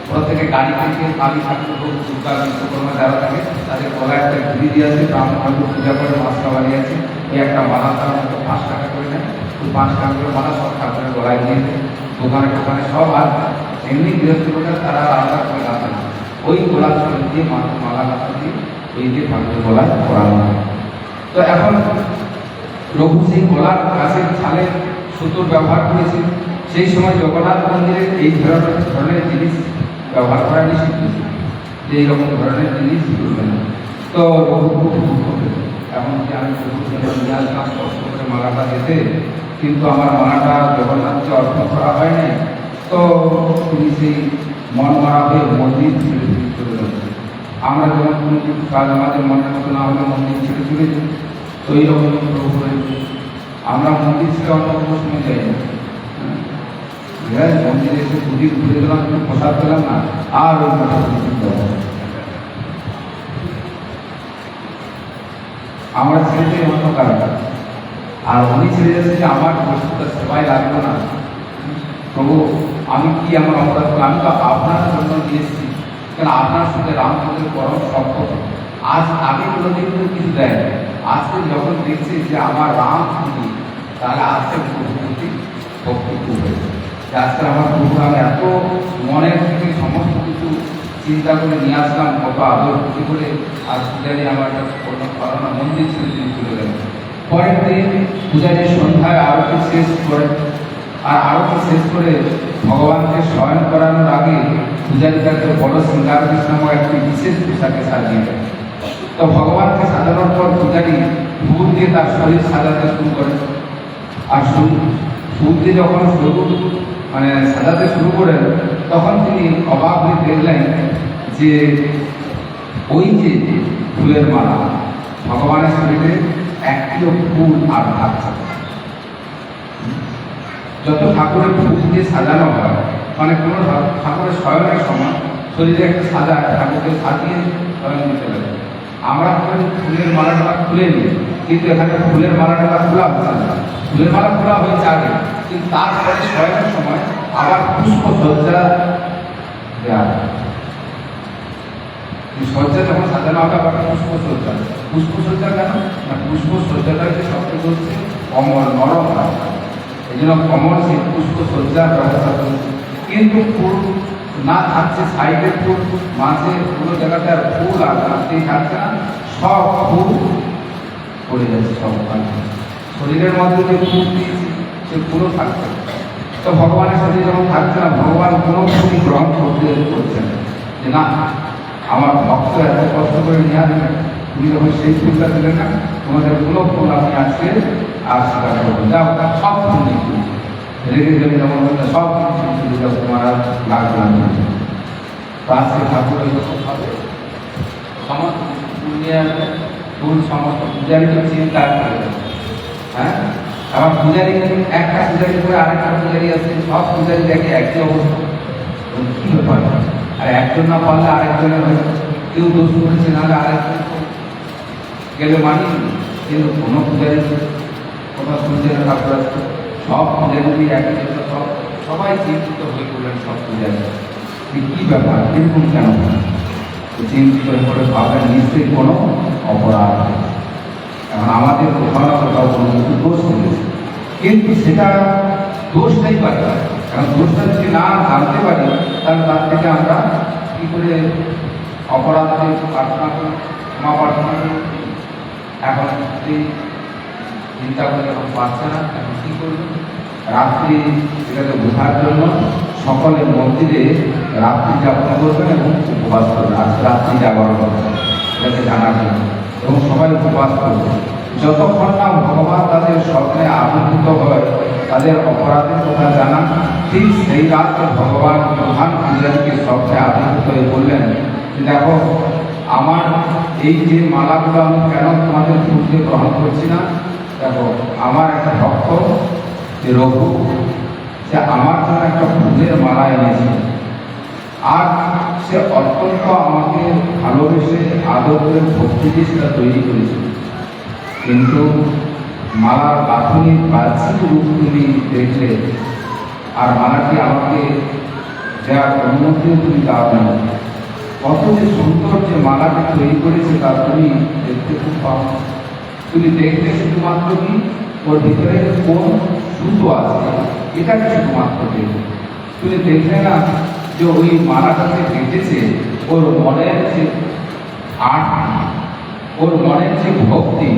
ওরা থেকে গাড়ি থেকে কালী ঠাকুর হোক, দুর্গা বিশ্বকর্মা যারা থাকে তাদের গলা একটা ঘুরি দিয়ে আছে, ব্রাহ্মণ ঠাকুর পূজা করে মাছটা বাড়ি আছে, ওই একটা মালা তারা হয়তো 5 টাকা করে নেয়। ওই 5 টাকা করে মালা সব ঠাকুরের গলায় দিয়ে দোকানে সব। আর এমনি গৃহস্থ লোকের তারা আলাদা করে গাঁথে না, ওই গোলা দিয়ে মালা গাঁথা দিয়ে ওই দিয়ে ঠাকুরের গলায় পরানো হয়। তো এখন রঘু সেই কলার গাছের ছালে সুতোর ব্যবহার করেছে। সেই সময় জগন্নাথ মন্দিরে এই ধরনের জিনিস ব্যবহার করা নিষিদ্ধ, যে এইরকম ধরনের জিনিস করবে না। তো রঘু খুব দুঃখ পেল, এখন যে আমি নিয়ে আসলাম কষ্ট করে মালাটা দিতে, কিন্তু আমার মালাটা জগন্নাথকে অর্পণ করা হয় নাই। তো তিনি সেই মন মারা হয়ে মন্দির ছেড়ে চলে যাচ্ছে। আমরা যেমন কোনো কিছু কাজ আমাদের মনের মতো না হলে মন্দির ছেড়ে চলে যাই, তো এইরকম প্রভু হয়েছে। আমরা মন্দির ছেড়ে অন্য কোনো সময় যাই না, মন্দিরে এসে দুদিন ঘুরে গেলাম, একটু প্রসাদ পেলাম না, আর ওই আমরা ছেড়ে যাই অন্য কারণ। আর উনি ছেড়ে যাচ্ছে যে আমার বস্তুটা সেবাই লাগলো না, প্রভু আমি কি আমার অপরাধ করি, আমি তো আপনার জন্য দিয়েছি, কেন আপনার সাথে রামচন্দ্রের পরম শক্ত আজ আগে কোনোদিন তো কিছু দেয়, আজকে যখন দেখছি যে আমার রাম খুবই, তাহলে আজকে প্রভুতি ভক্তি খুব হয়েছে। আজকে আমার প্রভু আমি এত মনের থেকে সমস্ত কিছু চিন্তা করে নিয়ে আসলাম, কত আদর ভক্তি করে, আর পূজারি আমার একটা কোনো করানো মন্দির ছিল তিনি চলে গেলেন। পরের দিন পূজারি সন্ধ্যায় আরতি শেষ করে, আর আরতি শেষ করে ভগবানকে শয়ন করানোর আগে পূজারি তাকে বড় সিঙ্গার নামক একটি বিশেষ পোশাকে সাজিয়ে দেয়। তো ভগবানকে সাজানোর পর পূজারি ফুল দিয়ে তার শরীর সাজাতে শুরু করে, আর ফুল দিয়ে যখন সাজাতে শুরু করেন, তখন তিনি অবাক হয়ে দেখলেন যে ওই যে ফুলের মালা ভগবানের শরীরে একটিও ফুল আর থাকছে। যত ঠাকুরের ফুল দিয়ে সাজানো হয়, কোনো ঠাকুরের শয়নের সময় শরীরে একটা সাজা ঠাকুরকে সাজিয়ে শয়ন দিতে লাগে, আমরা ফুলের মালাটা খুলে নিই, কিন্তু এখানে ফুলের মালাটা খোলা হচ্ছে না। ফুলের মালা খোলা হয়েছে আগে, কিন্তু তারপরে শয়নের সময় আবার পুষ্প সজ্জা দেওয়া হয়। সজ্জা যখন সাজানো হবে আবার পুষ্পসজ্জা। পুষ্পসজ্জা কেন না, পুষ্পসজ্জাটাকে সবচেয়ে হচ্ছে কমল নরম হয়, এই জন্য কমল সেই পুষ্পসজ্জার ব্যবস্থা করেছে। কিন্তু ফুল না থাকছে, সাইডের ফুল মাঝে কোনো জায়গাতে আর ফুল আর থাকতেই থাকছে না, সব ফুল পড়ে যাচ্ছে, সব শরীরের মধ্যে যে ফুল দিয়েছে সে ফুলও থাকছে। তো ভগবানের সাথে যখন থাকছে না, ভগবান কোনো ফুলই গ্রহণ করছেন যে না আমার ভক্ত এত কষ্ট করে নিয়ে আসবেন, তুমি যখন সেই ফুলটা দিলেন না, তোমাদের কোনো ফুল আমি আজকে আর স্বীকার করবো, যা সব ফুল নিচ্ছি রেখে দেবে, যেমন সব কিছু তোমার আর লাগবে না। তো আজকে ঠাকুরের যখন হবে সমস্ত ফুল নিয়ে আসবে, ফুল সমস্ত পূজারীকে চিন্তা করবে। হ্যাঁ, আবার পূজারী একটা পূজারী করে আরেকটা পূজারী আছে, সব পূজারী দেখে একই অবস্থা, কি ব্যাপার, আর একজন না পারলে আরেকজনের হয়, কেউ দোষ করেছে নাহলে আরেকজন গেলে মানি। কিন্তু কোনো পূজারী কোথাও শুনছে না, ঠাকুর আসছে, সব পূজারী একই জন্য সবাই চিন্তিত হয়ে পড়লেন, সব পূজারী কি ব্যাপার, এরকম কেন চিন্তিত হয়ে পড়ে ভাবেন নিশ্চয়ই কোনো অপরাধ, এখন আমাদের কোথাও না কোথাও কোনো কিছু দোষ করেছে, কিন্তু সেটা দোষ নেই পারে, কারণ দোষটা যদি না জানতে পারি তাহলে তার থেকে আমরা কী করে অপরাধে প্রার্থনা করি, ক্ষমা প্রার্থনা করি। এখন যদি চিন্তা করে যখন পারছে না, এখন কী করবে, রাত্রি এটাকে বোঝার জন্য সকলের মন্দিরে রাত্রি যাপন করবেন এবং উপবাস করবেন, আজ রাত্রি জাগরণ করবেন এটাকে জানার জন্য, এবং সবাই উপবাস করবে যতক্ষণ না ভগবান তাদের স্বপ্নে আনন্দিত হয়, তাদের অপরাধের কথা জানান। ঠিক সেই রাতে ভগবান প্রধান পূজারীকে স্বপ্নে আনন্দিত হয়ে বললেন, দেখো আমার এই যে মালাগুলো আমি কেন তোমাদের ফুলকে গ্রহণ করছি না, দেখো আমার একটা ভক্ত যে রঘু, সে আমার জন্য একটা ফুলের মালা এনেছে, আর সে অত্যন্ত আমাকে ভালোবেসে আদর করে ভক্তি দিয়ে সেটা তৈরি করেছে, কিন্তু মালার গাঁথনির বাহ্যিক রূপ তুমি দেখলে, আর মালাটি আমাকে দেওয়ার অনুমতিও তুমি দাও না, কত যে সুন্দর যে মালাটি তৈরি করেছে তা তুমি দেখতে খুব পাও, তুমি দেখলে শুধুমাত্র কি ওর ভিতরে কোন সুতো আছে এটাকে শুধুমাত্র দেখবে, তুমি দেখলে না যে ওই মালাটাকে দেখেছে ওর মনের যে আট, ওর মনের যে ভক্তি,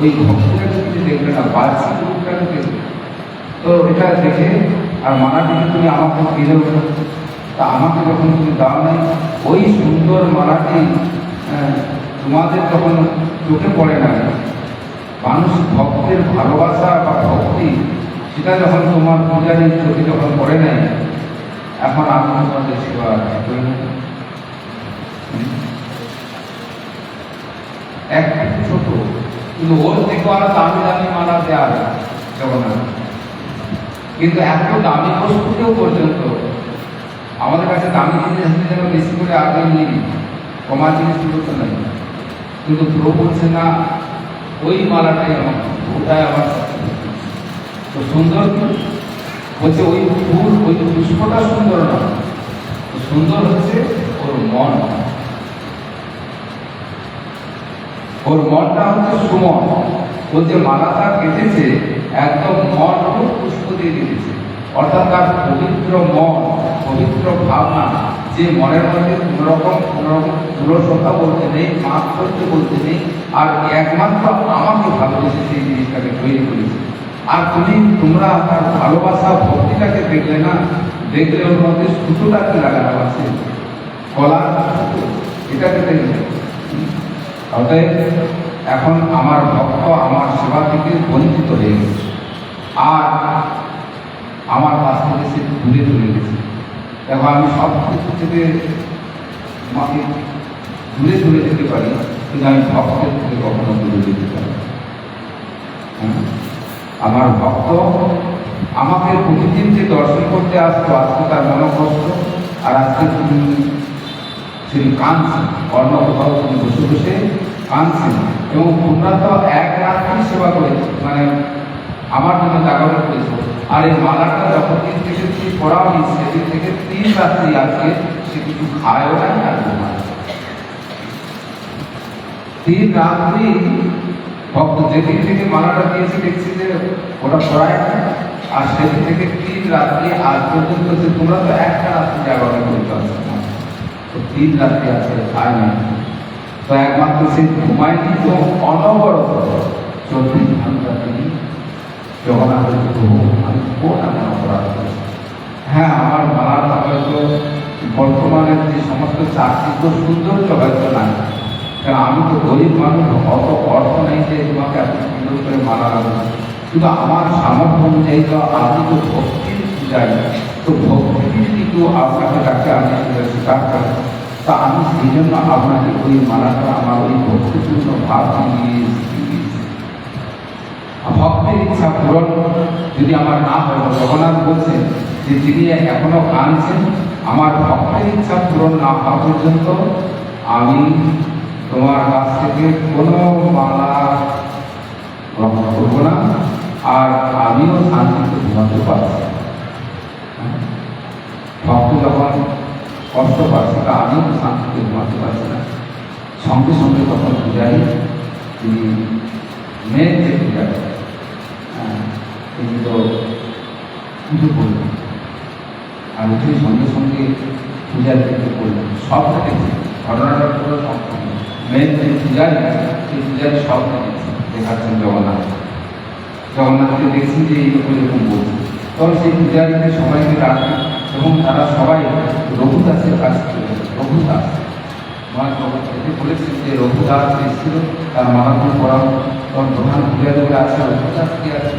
ওই ভক্তিটাকে তুমি দেখবে না, বাহ্যিক রূপটাকে দেখবে। তো এটা দেখে আর মালাটিকে তুমি আমাকে দিলেও, তা আমাকে যখন তুমি দাও নাই, ওই সুন্দর মালাটি তোমাদের যখন চোখে পড়ে না, মানুষ ভক্তের ভালোবাসা বা ভক্তি সেটা যখন তোমার পূজারীর চোখে যখন পড়ে নাই, এখন আমি তোমাদের সেবা করি না। একটা ছোট, কিন্তু ওর থেকে আরো দামি দামি মালা দেওয়া জগন্নাথ, কিন্তু এত দামি বস্তুকেও পর্যন্ত আমাদের কাছে দামি জিনিস যেন বেশি করে আগে নিয়ে নিই, কমার জিনিসগুলো তো নেই, কিন্তু প্রভু বলছে না ওই মালাটাই আমার, ওটাই আমার তো সুন্দর বলছে ওই ফুল ওই পুষ্পটা সুন্দর না, সুন্দর হচ্ছে ওর মন, ওর মনটা হচ্ছে সুমন। ও যে মালাটা কেটেছে একদম মন পুষ্প দিয়ে কেটেছে, অর্থাৎ তার পবিত্র মন, পবিত্র ভাবনা, যে মনের মধ্যে কোনোরকম তুলসতা বলতে নেই, মাত্রত্ব বলতে নেই, আর একমাত্র আমাকে ভালোবেসে সেই জিনিসটাকে তৈরি করেছে। আর তোমরা তার ভালোবাসা ভক্তিটাকে দেখলে না, দেখলে ওর মধ্যে সুতোটা কি লাগানো আছে, কলার এটাকে দেখলে। অতএব এখন আমার ভক্ত আমার সেবা থেকে বঞ্চিত হয়ে গেছে, আর আমার কাছ থেকে সে দূরে চলে গেছে। দেখো আমি সব কিছু থেকে আমাকে দূরে চলে যেতে পারি, কিন্তু আমি ভক্তের থেকে কখনো দূরে যেতে পারি। আমার ভক্ত আমাকে প্রতিদিন যে দর্শন করতে আসতো, আজকে তার মনোকষ্ট, আর আজকে তুমি কাঁদছেন, অন্য কোথাও তুমি বসে বসে কাঁদছেন, এবং তোমরা তো এক রাত্রি সেবা করেছো, মানে আমার জন্য জাগরণ করেছো। আর এই মালাটা যখন দিন থেকে তুমি পড়াওনি, সেদিন থেকে 3 রাত্রি আজকে সে কিছু খায়ও না আর ঘুমায়। 3 রাত্রি ভক্ত যেদিন থেকে মালাটা দিয়েছে দেখছি যে ওটা পড়ায় না, আর সেদিন থেকে 3 রাত্রি আজ পর্যন্ত যে তোমরা তো একটা রাত্রি জাগরণ করতে পারছো না, তো 3 রাত্রি আছে খায় না। তো একমাত্র সে ঘুমায়নি, তো অনবরত 24 ঘন্টা তিনি জগন্নাথ প্রভু আমি কোন এমন অপরাধ করেছি। হ্যাঁ, আমার মালাটা হয়তো বর্তমানের যে সমস্ত চাকচিক্য সৌন্দর্য হয়তো নাই, কারণ আমি তো গরিব মানুষ, অত অর্থ নেই যে তোমাকে এত সুন্দর করে মালা লাগবে, কিন্তু আমার সামর্থ্য অনুযায়ী তো আমি তো ভক্তির পূজাই, তো ভক্তির কিন্তু আপনাকে কাছে আমি স্বীকার করি। তা আমি সেই জন্য আপনাকে ওই মালাটা আমার ওই ভক্তিপূর্ণ ভাব নিয়ে ভক্তের ইচ্ছা পূরণ যদি আমার না হয়, জগন্নাথ বলছেন যে তিনি এখনো কাঁদছেন, আমার ভক্তের ইচ্ছা পূরণ না হওয়া পর্যন্ত আমি তোমার কাছ থেকে কোনো মালা গ্রহণ করবো না, আর আমিও শান্তিতে ঘুমাতে পারছি। ভক্ত যখন কষ্ট পাচ্ছে, তা আমিও শান্তিতে ঘুমাতে পারছি না। সঙ্গে সঙ্গে তখন পূজারি তিনি মেয়ের যে পূজারি, তিনি তো পুজো করলেন, আর উঠে সঙ্গে সঙ্গে পূজার থেকে করলেন। সব দেখেছে, ঘটনাটা পুরো সম্পূর্ণ মেয়ের যে পূজারি, সেই পূজারি সব দেখেছে, দেখাচ্ছেন জগন্নাথ। জগন্নাথকে দেখছেন যে এইরকম এরকম বলছে, তখন সেই পূজারীকে সবাইকে ডাকলেন, এবং তারা সবাই রঘুদাসের কাছে চলে। রঘুদাস বলেছেন যে রঘুদাস এসেছিল, তার মালাগুলো পড়াও, তখন প্রধান পূজারীরা আছে, রঘুদাস কি আছে,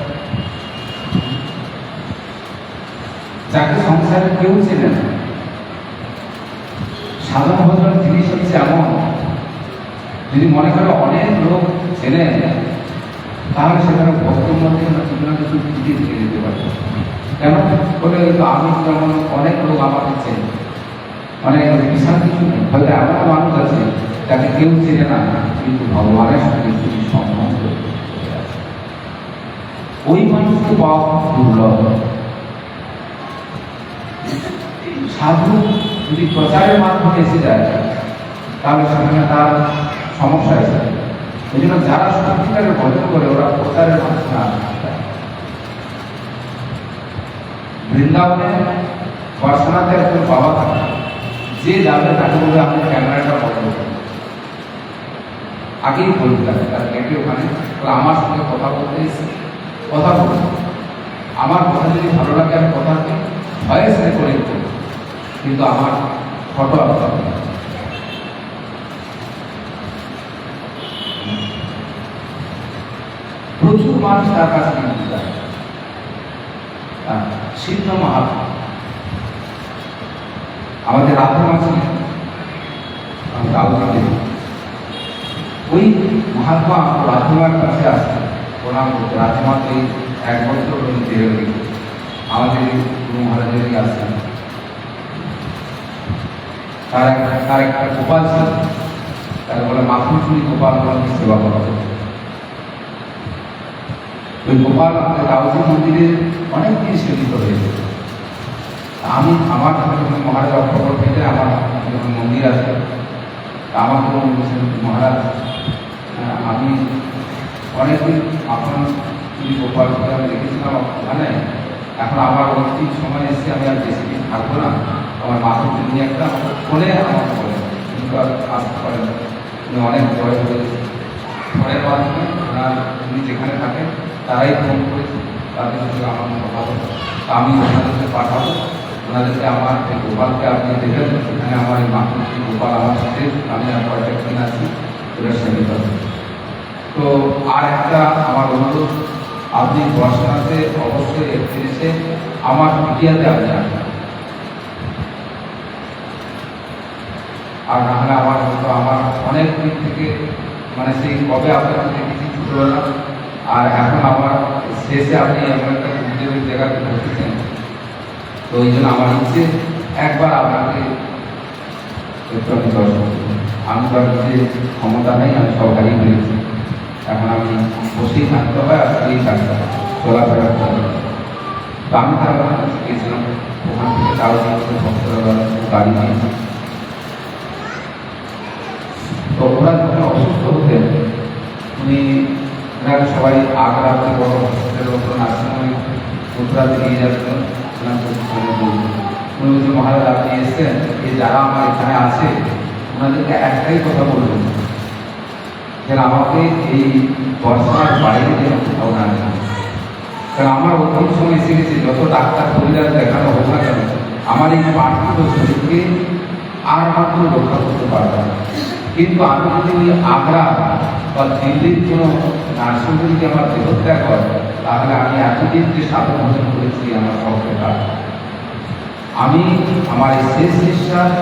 যাকে সংসারে কেউ চেনে না। সাধন ভজন জিনিস হচ্ছে এমন, যদি মনে করে অনেক লোক চেনে, তাহলে সেখানে ভক্তের মধ্যে কিছু না কিছু ত্রুটি থেকে যেতে পারে। কেন বলে আমি যেমন অনেক লোক আমাকে চেনে, মানে বিশাল কিছু নেই, হয়তো এমন মানুষ আছে যাকে কেউ চেনে না, কিন্তু ভগবানের সঙ্গে কিছু সম্বন্ধ, ওই মানুষকে পাওয়া দুর্লভ। সাধু যদি প্রচারের মাধ্যমে এসে যায়, তাহলে সেখানে তার সমস্যা এসে যায়। এই জন্য যারা সত্যিকারে ভজন করে, ওরা প্রচারের মাধ্যমে আসে। বৃন্দাবনে বর্ষানাতে একজন বাবা থাকে, যে যাবে তাকে বলে আপনি ক্যামেরাটা বন্ধ করেন, আগেই বলতে থাকে তার গেটে ওখানে, আমার সঙ্গে কথা বলতে এসে কথা বলুন, আমার কথা যদি ভালো লাগে আমি কথা ভয়েস রেকর্ডিং করি, কিন্তু আমার ফটো আনতে হবে। প্রচুর মানুষ তার কাছে নিতে যায়। সিদ্ধ মহাত্মা আমাদের রাধা ছিলেন, ওই মহাত্মা রাধমার কাছে আসতেন প্রণাম করতে। রাধমাকে 1 বছর জেলে আমাদের গুরু মহারাজেরই আসতেন। তার একটা গোপাল ছিল, তাকে বলে মাখন চুরি গোপাল সেবা করা। ওই গোপাল আমাদের কাউজি মন্দিরে অনেক দিন সেবিত হয়েছে। আমি আমার যখন মহারাজ অক্ষর থেকে আমার যখন মন্দির আছে, আমাকে বলছেন মহারাজ আমি অনেকদিন আপনার যদি গোপালকে আমি দেখেছিলাম ওখানে, এখন আমার অন্তিম সময় এসে আমি আর বেশি দিন থাকবো না, আমার মাথা তিনি একটা ফোনে আমাকে বলেন, কিন্তু আর আসতে পারেন, উনি অনেক বয়স হয়েছে। ফোনের মাধ্যমে ওনার উনি যেখানে থাকেন তারাই ফোন করেছে, তাদের সঙ্গে আমার কথা বলে আমি ওনাদেরকে পাঠাবো, ওনাদেরকে আমার যে গোপালকে আপনি দেখেন এখানে আমার এই মাতৃ গোপাল আমার সাথে আমি আর কয়েকটা দিন আছি, ওরা সেবিত হবে। তো আর একটা আমার অনুরোধ, আপনি বর্ষাতে অবশ্যই এসে আমার মিডিয়াতে আপনি আসবেন, আর না হলে আমার হয়তো আমার অনেক দিন থেকে মানে সেই কবে আপনাকে দেখেছি ছোটবেলা, আর এখন আমার শেষে আপনি এমন একটা গুরুদেবের জায়গাতে বসেছেন, তো ওই জন্য আমার ইচ্ছে একবার আপনাকে একটু আমি দর্শন করি। আমি তো যে ক্ষমতা নেই, আমি সব হারিয়ে ফেলেছি, এখন আমি বসেই থাকতে হয় আর শুয়েই থাকতে হয়, চলাফেরা করতে হয়। তো আমি তার কাছে গিয়েছিলাম, ওখান থেকে তাও ভক্তরা গাড়ি নিয়েছি। তো ওরা যখন অসুস্থ হতেন, উনি ওনাকে সবাই আগ্রাতে বড় হসপিটালের ওপর নার্সিংহোমে উত্তরাতে নিয়ে যাচ্ছেন, ওনাকে বলতেন উনি বলছেন মহারাজ আপনি এসছেন, এই যারা আমার এখানে আছে ওনাদেরকে একটাই কথা বলবেন যেন আমাকে এই বর্ষার বাইরে যেন কোথাও না যায়, কারণ আমার অন্য সময় এসে গেছে, যত ডাক্তার পরিবার দেখানো হোক না কেন আমার এই পার্থিব শরীরকে আর মাত্র রক্ষা করতে পারবে না। কিন্তু আমি যদি ওই আগ্রা বা দিল্লির কোনো নার্সিংহোমে আমার দেহত্যাগ হয়, তাহলে আমি এতদিন যে সাধন ভোজন করেছি আমার সব বেকার। আমি আমার এই শেষ নিঃশ্বাস,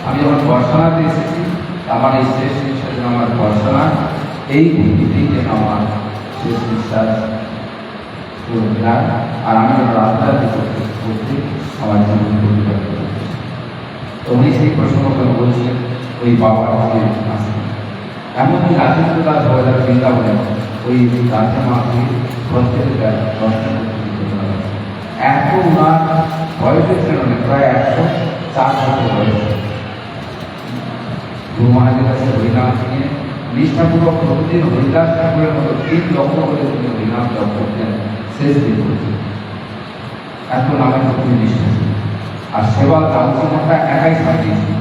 আমি যখন বর্ষানাতে এসেছি, আমার এই শেষ নিঃশ্বাস যেন আমার বর্ষানা এই ভূমিতেই যেন আমার শেষ নিঃশ্বাস আর আমি যেন রাজনীতি করতে করতে আমার জীবন পরিবর্তন করতে। তো উনি সেই প্রসঙ্গ করে বলছিলেন ওই বাবার কাছে আসেন, এমনকি রাজেন্দ্র দাস ভগবান বৃন্দাবনে ওই রাধে মাকে প্রত্যেকের দর্শন করতে, এত ওনার বয়স ছিল না, প্রায় 104 বছর বয়স। গুরু মহারাজের কাছে হরিনাম নিয়ে নিষ্ঠাপূর্বক প্রতিদিন হরিদাস ঠাকুরের মতো 3 লক্ষ করে তিনি হরিনাম জপ করতেন, শেষ দিন করতেন। এত নামের প্রতি নিষ্ঠা ছিল। আর সেবা দামটা একাই সাজিয়েছে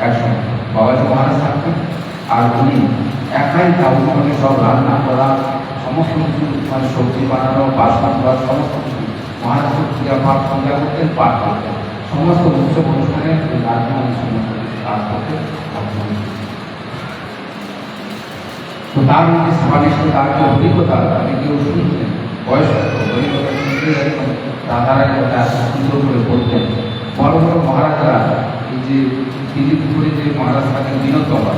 একসময়, বাবাজি মহারাজ থাকতেন আর উনি একাই দামকে সব রান্না করা, সমস্ত কিছু মানে সবজি বানানো, বাসন ধোয়া, সমস্ত কিছু মহারাজকে পূজা পাঠ পূজা করতেন, পাঠ করতেন, সমস্ত উৎসব অনুষ্ঠানে রান্না সমস্ত কিছু কাজ করতেন। তো তার মধ্যে সেবানিষ্ঠ তার যে অভিজ্ঞতা, তাকে কেউ শুনতেন, বয়স্ক অভিজ্ঞতা শুনতে রাধারায় সুন্দর করে বলতেন। বড় বড় মহারাজরা এই যে দিল্লিপুরে যে মহারাজ থাকেন বিনোদ বাবা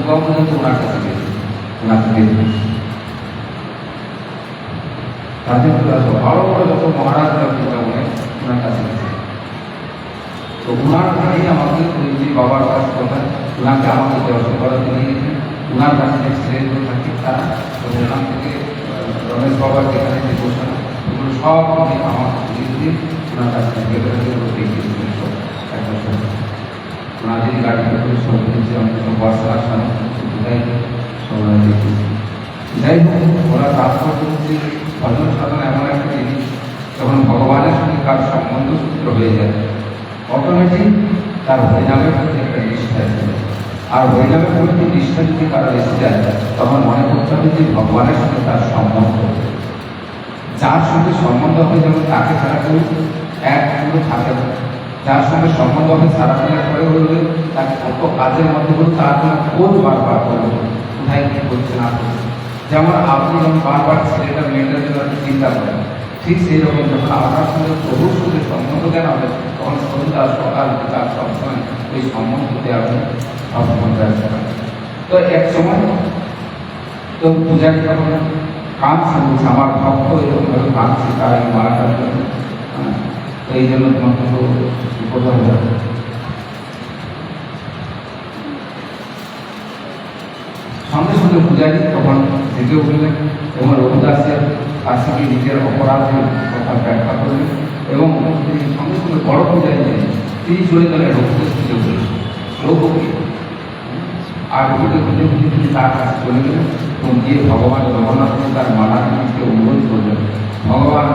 পর্যন্ত ওনার কাছে গেছে, ওনাকে দেখবেন। রাজেন্দ্র দাস বড় বড় যত মহারাজরা বৃন্দাবনে ওনার কাছে গেছে। তো ওনার কাছেই আমাকে ওই যে বাবার কাছে কথা, ওনাকে আমাকে দর্শন করাতে নিয়ে গেছেন। ওনার কাছে যে ছেলেগুলো থাকে তারা ওখান থেকে রমেশ বাবার যেখানে যে বসানো ওগুলো সব আমি আমার দিয়ে ওনার কাছ থেকে দেখিয়েছিলেন সব একটা সময়। ওনাদের গাড়িতে করে সব দিয়েছে, অনেক সব বর্ষার সামনে বোঝাই সব দেখিয়েছি। যাই হোক, ওরা তাৎপর্য হচ্ছে ভজন সাধনা এমন একটা জিনিস, যখন ভগবানের সঙ্গে কার সম্বন্ধ সূত্র হয়ে যায়, অটোমেটিক তার হরিনামের প্রতি একটা নিষ্ঠা এসে যায়। আর হরিনামের প্রতি নিষ্ঠা যদি কারো এসে যায়, তখন মনে করতে হবে যে ভগবানের সঙ্গে তার সম্বন্ধ, যার সঙ্গে সম্বন্ধ হবে যেমন তাকে ছাড়া কেউ এক পুরো থাকে না, যার সঙ্গে সম্বন্ধ হবে সারাদিনের পরে হলে তাকে কত কাজের মধ্যে হলো তার জন্য খোঁজ বারবার করবো কোথায় কি করছে না করছে। যেমন আপনি যখন বারবার ছেলেটা মেয়েটার জন্য চিন্তা করেন, ঠিক সেই রকম যখন আপনার সঙ্গে প্রভুর সঙ্গে সম্বন্ধ দেন হবে, তখন সন্ধ্যা সকাল বিকাল সবসময় ওই সম্বন্ধতে আপনি সবসময় ব্যবসা করেন। তো এক সময় তো পূজারি যখন কাঁদছে, বলছে আমার ভক্ত এরকমভাবে কাঁদছে তার এই মারাটার জন্য, তো এই জন্য তোমার তো বিপদ হয়ে যাবে। সঙ্গে সঙ্গে পূজারি তখন জেগে উঠলেন এবং রঘুদাসের কাশীকে নিজের অপরাধের কথা ব্যাখ্যা করলেন এবং তিনি সঙ্গে সঙ্গে বড় পূজায় তিনি চলে গেলেন রঘুকে খুঁজে বলে রঘুকে। আর রঘুকে খুঁজে খুঁজে তিনি তার কাছে চলে গেলেন এবং গিয়ে ভগবান জগন্নাথকে তার মালা নিতে অনুরোধ করলেন। ভগবান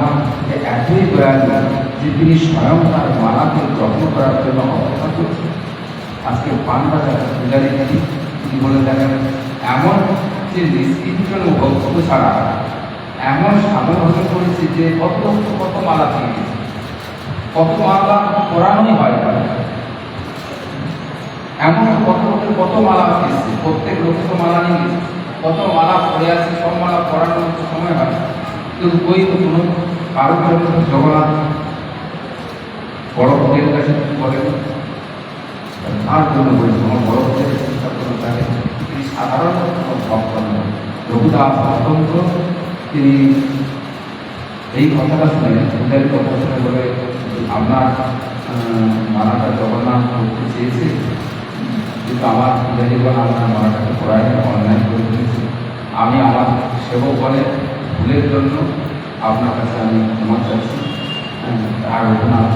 এতই দয়ালু যে তিনি স্বয়ং তার মালাকে যত্ন করার জন্য অপেক্ষা করছেন। আজকে পানবাজার পূজারী তিনি বলে দেখেন এমন যে নিষ্কৃতিজন ভক্ত ছাড়া এমন সাধন হতে করেছে যে কত কত মালা দিয়ে গেছে, কত মালা পরানোই হয়, এমন কত লোকের কত মালা এসেছে, প্রত্যেক লোক তো মালা নিয়ে গেছে, কত মালা পড়ে আছে, সব মালা পরানোর সময় হয় কিন্তু ওই কোনো কারো জগন্নাথ বড় ভক্তের কাছে বলে তার জন্য বলছি আমার বড় ভক্তের চিন্তা করুন তাকে তিনি সাধারণ ভক্ত নয়। রঘুদাস অত্যন্ত তিনি এই কথাটা শুনে পূজারী কথা শুনে বলে আপনার মালাটা জগন্নাথ করতে চেয়েছে কিন্তু আমার পূজারীগণ আপনার মালাটাকে পড়ায় অন্যায় করে দিয়েছে। আমি আমার সেবক বলে ভুলের জন্য আপনার কাছে আমি ক্ষমা চাইছি। আর রঘুনাথ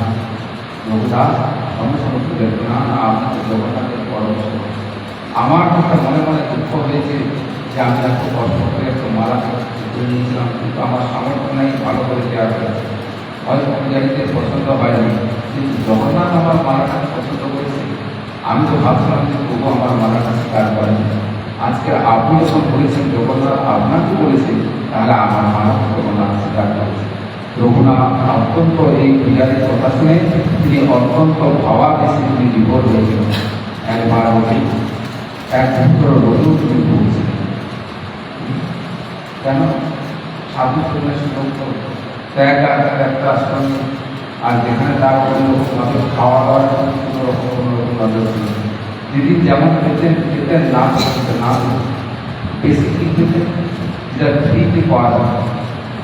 রঘুদাস সঙ্গে সঙ্গে পূজারী না আপনাকে জগন্নাথের পরামর্শ আমার একটা মনে মনে দুঃখ হয়েছে যে আমি এত কষ্ট করে একটু মালা করে নিয়েছিলাম কিন্তু আমার সামর্থ্য নেই ভালো করে দেওয়ার হয়েছে। হয়তো পূজারীদের পছন্দ হয়নি কিন্তু জগন্নাথ আমার মালাটাকে পছন্দ করেছে। আমি তো ভাবছিলাম যে তবু আমার মালাটা স্বীকার করেন। আজকে আপনি যখন বলেছেন জগন্নাথ আপনাকে বলেছে তাহলে আমার মালা জগন্নাথ স্বীকার করেছে। রঘুনাথ অত্যন্ত এই পূজারীর কথা শুনে তিনি অত্যন্ত ভাবাবেশে তিনি বিভোর হয়েছিলেন। একবার এক পুত্র রঘু তিনি বলছিলেন কেন সাধু সন্ন্যাসী একটা আশ্রম আর যেখানে তার অন্যভাবে খাওয়া দাওয়ার কোনো রকম নজর ছিল। যেদিন যেমন খেতেন খেতেন না না বেশি কী খেতেন যেটা ফ্রিতে পাওয়া যায়।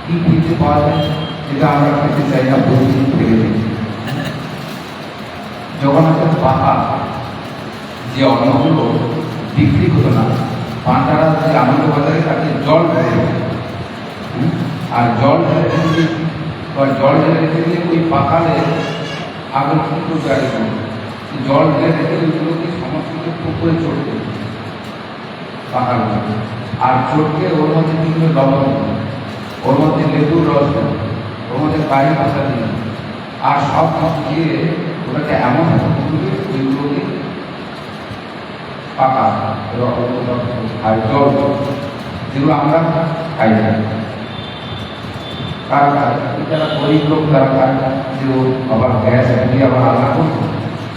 কী ফ্রিতে পাওয়া যায় যেটা আমরা খেতে চাই না প্রতিদিন ফেলে দিই। জগন্নাথের পাতা যে অন্নগুলো বিক্রি হতো না পান্ডারা যে আনন্দ বাজারে তাকে জল ঢেলে আর জল ঢেলে রেখে দিয়ে ওই পাকালে আগুন কিন্তু গাড়ি জল ঢেলে রেখে ওইগুলোকে সমস্ত পুকুরে চড়তে পাকালো আর চড়কে ওর মধ্যে কিন্তু লবণ ওর মধ্যে লেবুর রস ওর মধ্যে বাড়ি ভাষা দিয়ে আর সব কিছু দিয়ে ওটাকে এমন পুকুরে ওইগুলোকে পাকা আর জল যেগুলো আমরা খাই না কার যারা গরিব লোক তারা খায় যে আবার গ্যাস দিয়ে আবার রান্না করবো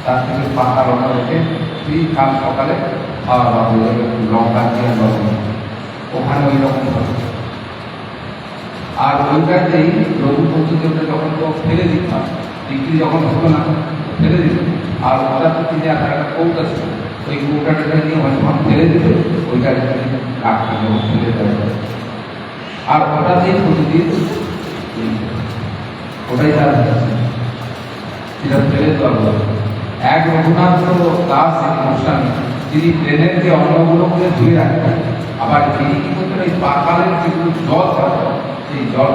তার থেকে পাকা লঙ্কা রেখে ঠিক কাল সকালে খাওয়া দাওয়া হয়ে যাবে লঙ্কা দিয়ে লবণ ওখানে ওই রকম হবে। আর ওইটাতেই রঘু পদ্ধতি যখন তো ফেলে দিতাম বিক্রি যখন হতো না ফেলে দিত আর ওটা থেকে যে একটা কৌটা ছিল ওই কৌটাটা নিয়ে যখন ফেলে দিত ওইটা রাখতে ফেলে দেওয়া আর ওটাতেই প্রতিদিন ওটাই তার সেটা ফেলে দেওয়া। এক রঘুনাথ দাস অনুষ্ঠানে তিনি ট্রেনের যে অন্নগুলোকে ধুয়ে রাখতেন আবার তিনি কি করতেন ওই পাকালের যেগুলো জল থাকতো সেই জল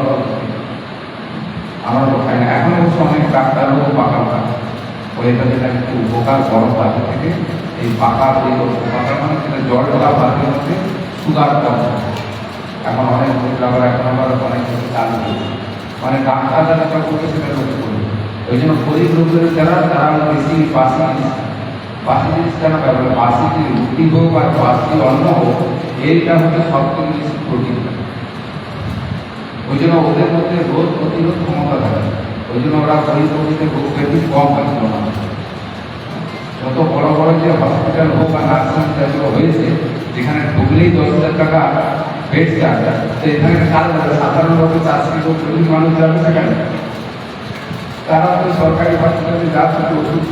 আমরা তো খাই না। এখন অবশ্য অনেক ডাক্তারও পাকা খায় ওইটা যেটা একটু উপকার গরম পাতি থেকে এই পাকা পাকা মানে সেটা জল ঢালা পাতির মধ্যে সুগার কম এখন অনেক আবার এখন আবার অনেক কিছু চালু হয়েছে মানে ডাক্তাররা যেটা করবে সেটা লক্ষ্য করবে। ওই জন্য গরিব লোকের যারা তারা বেশি বাসি জিনিস কেন ব্যবহার বাসি যে রুটি হোক আর বাসি অন্ন হোক এইটা হচ্ছে সব থেকে বেশি প্রোটিন। ওই জন্য ওদের মধ্যে রোগ প্রতিরোধ ক্ষমতা থাকে ওই জন্য ওরা গরিব গরিতে রোগ ব্যাধি কম পাচ্ছিল না। যত বড় বড় যে হসপিটাল হোক বা নার্সিং যেগুলো হয়েছে যেখানে ঢুকলেই 10,000 টাকা বেড চার্জ তো এখানে সাধারণ লোকের 4 লোক মানুষ যাবে সেখানে তারা তো সরকারি হসপিটালে যা থাকে ওষুধ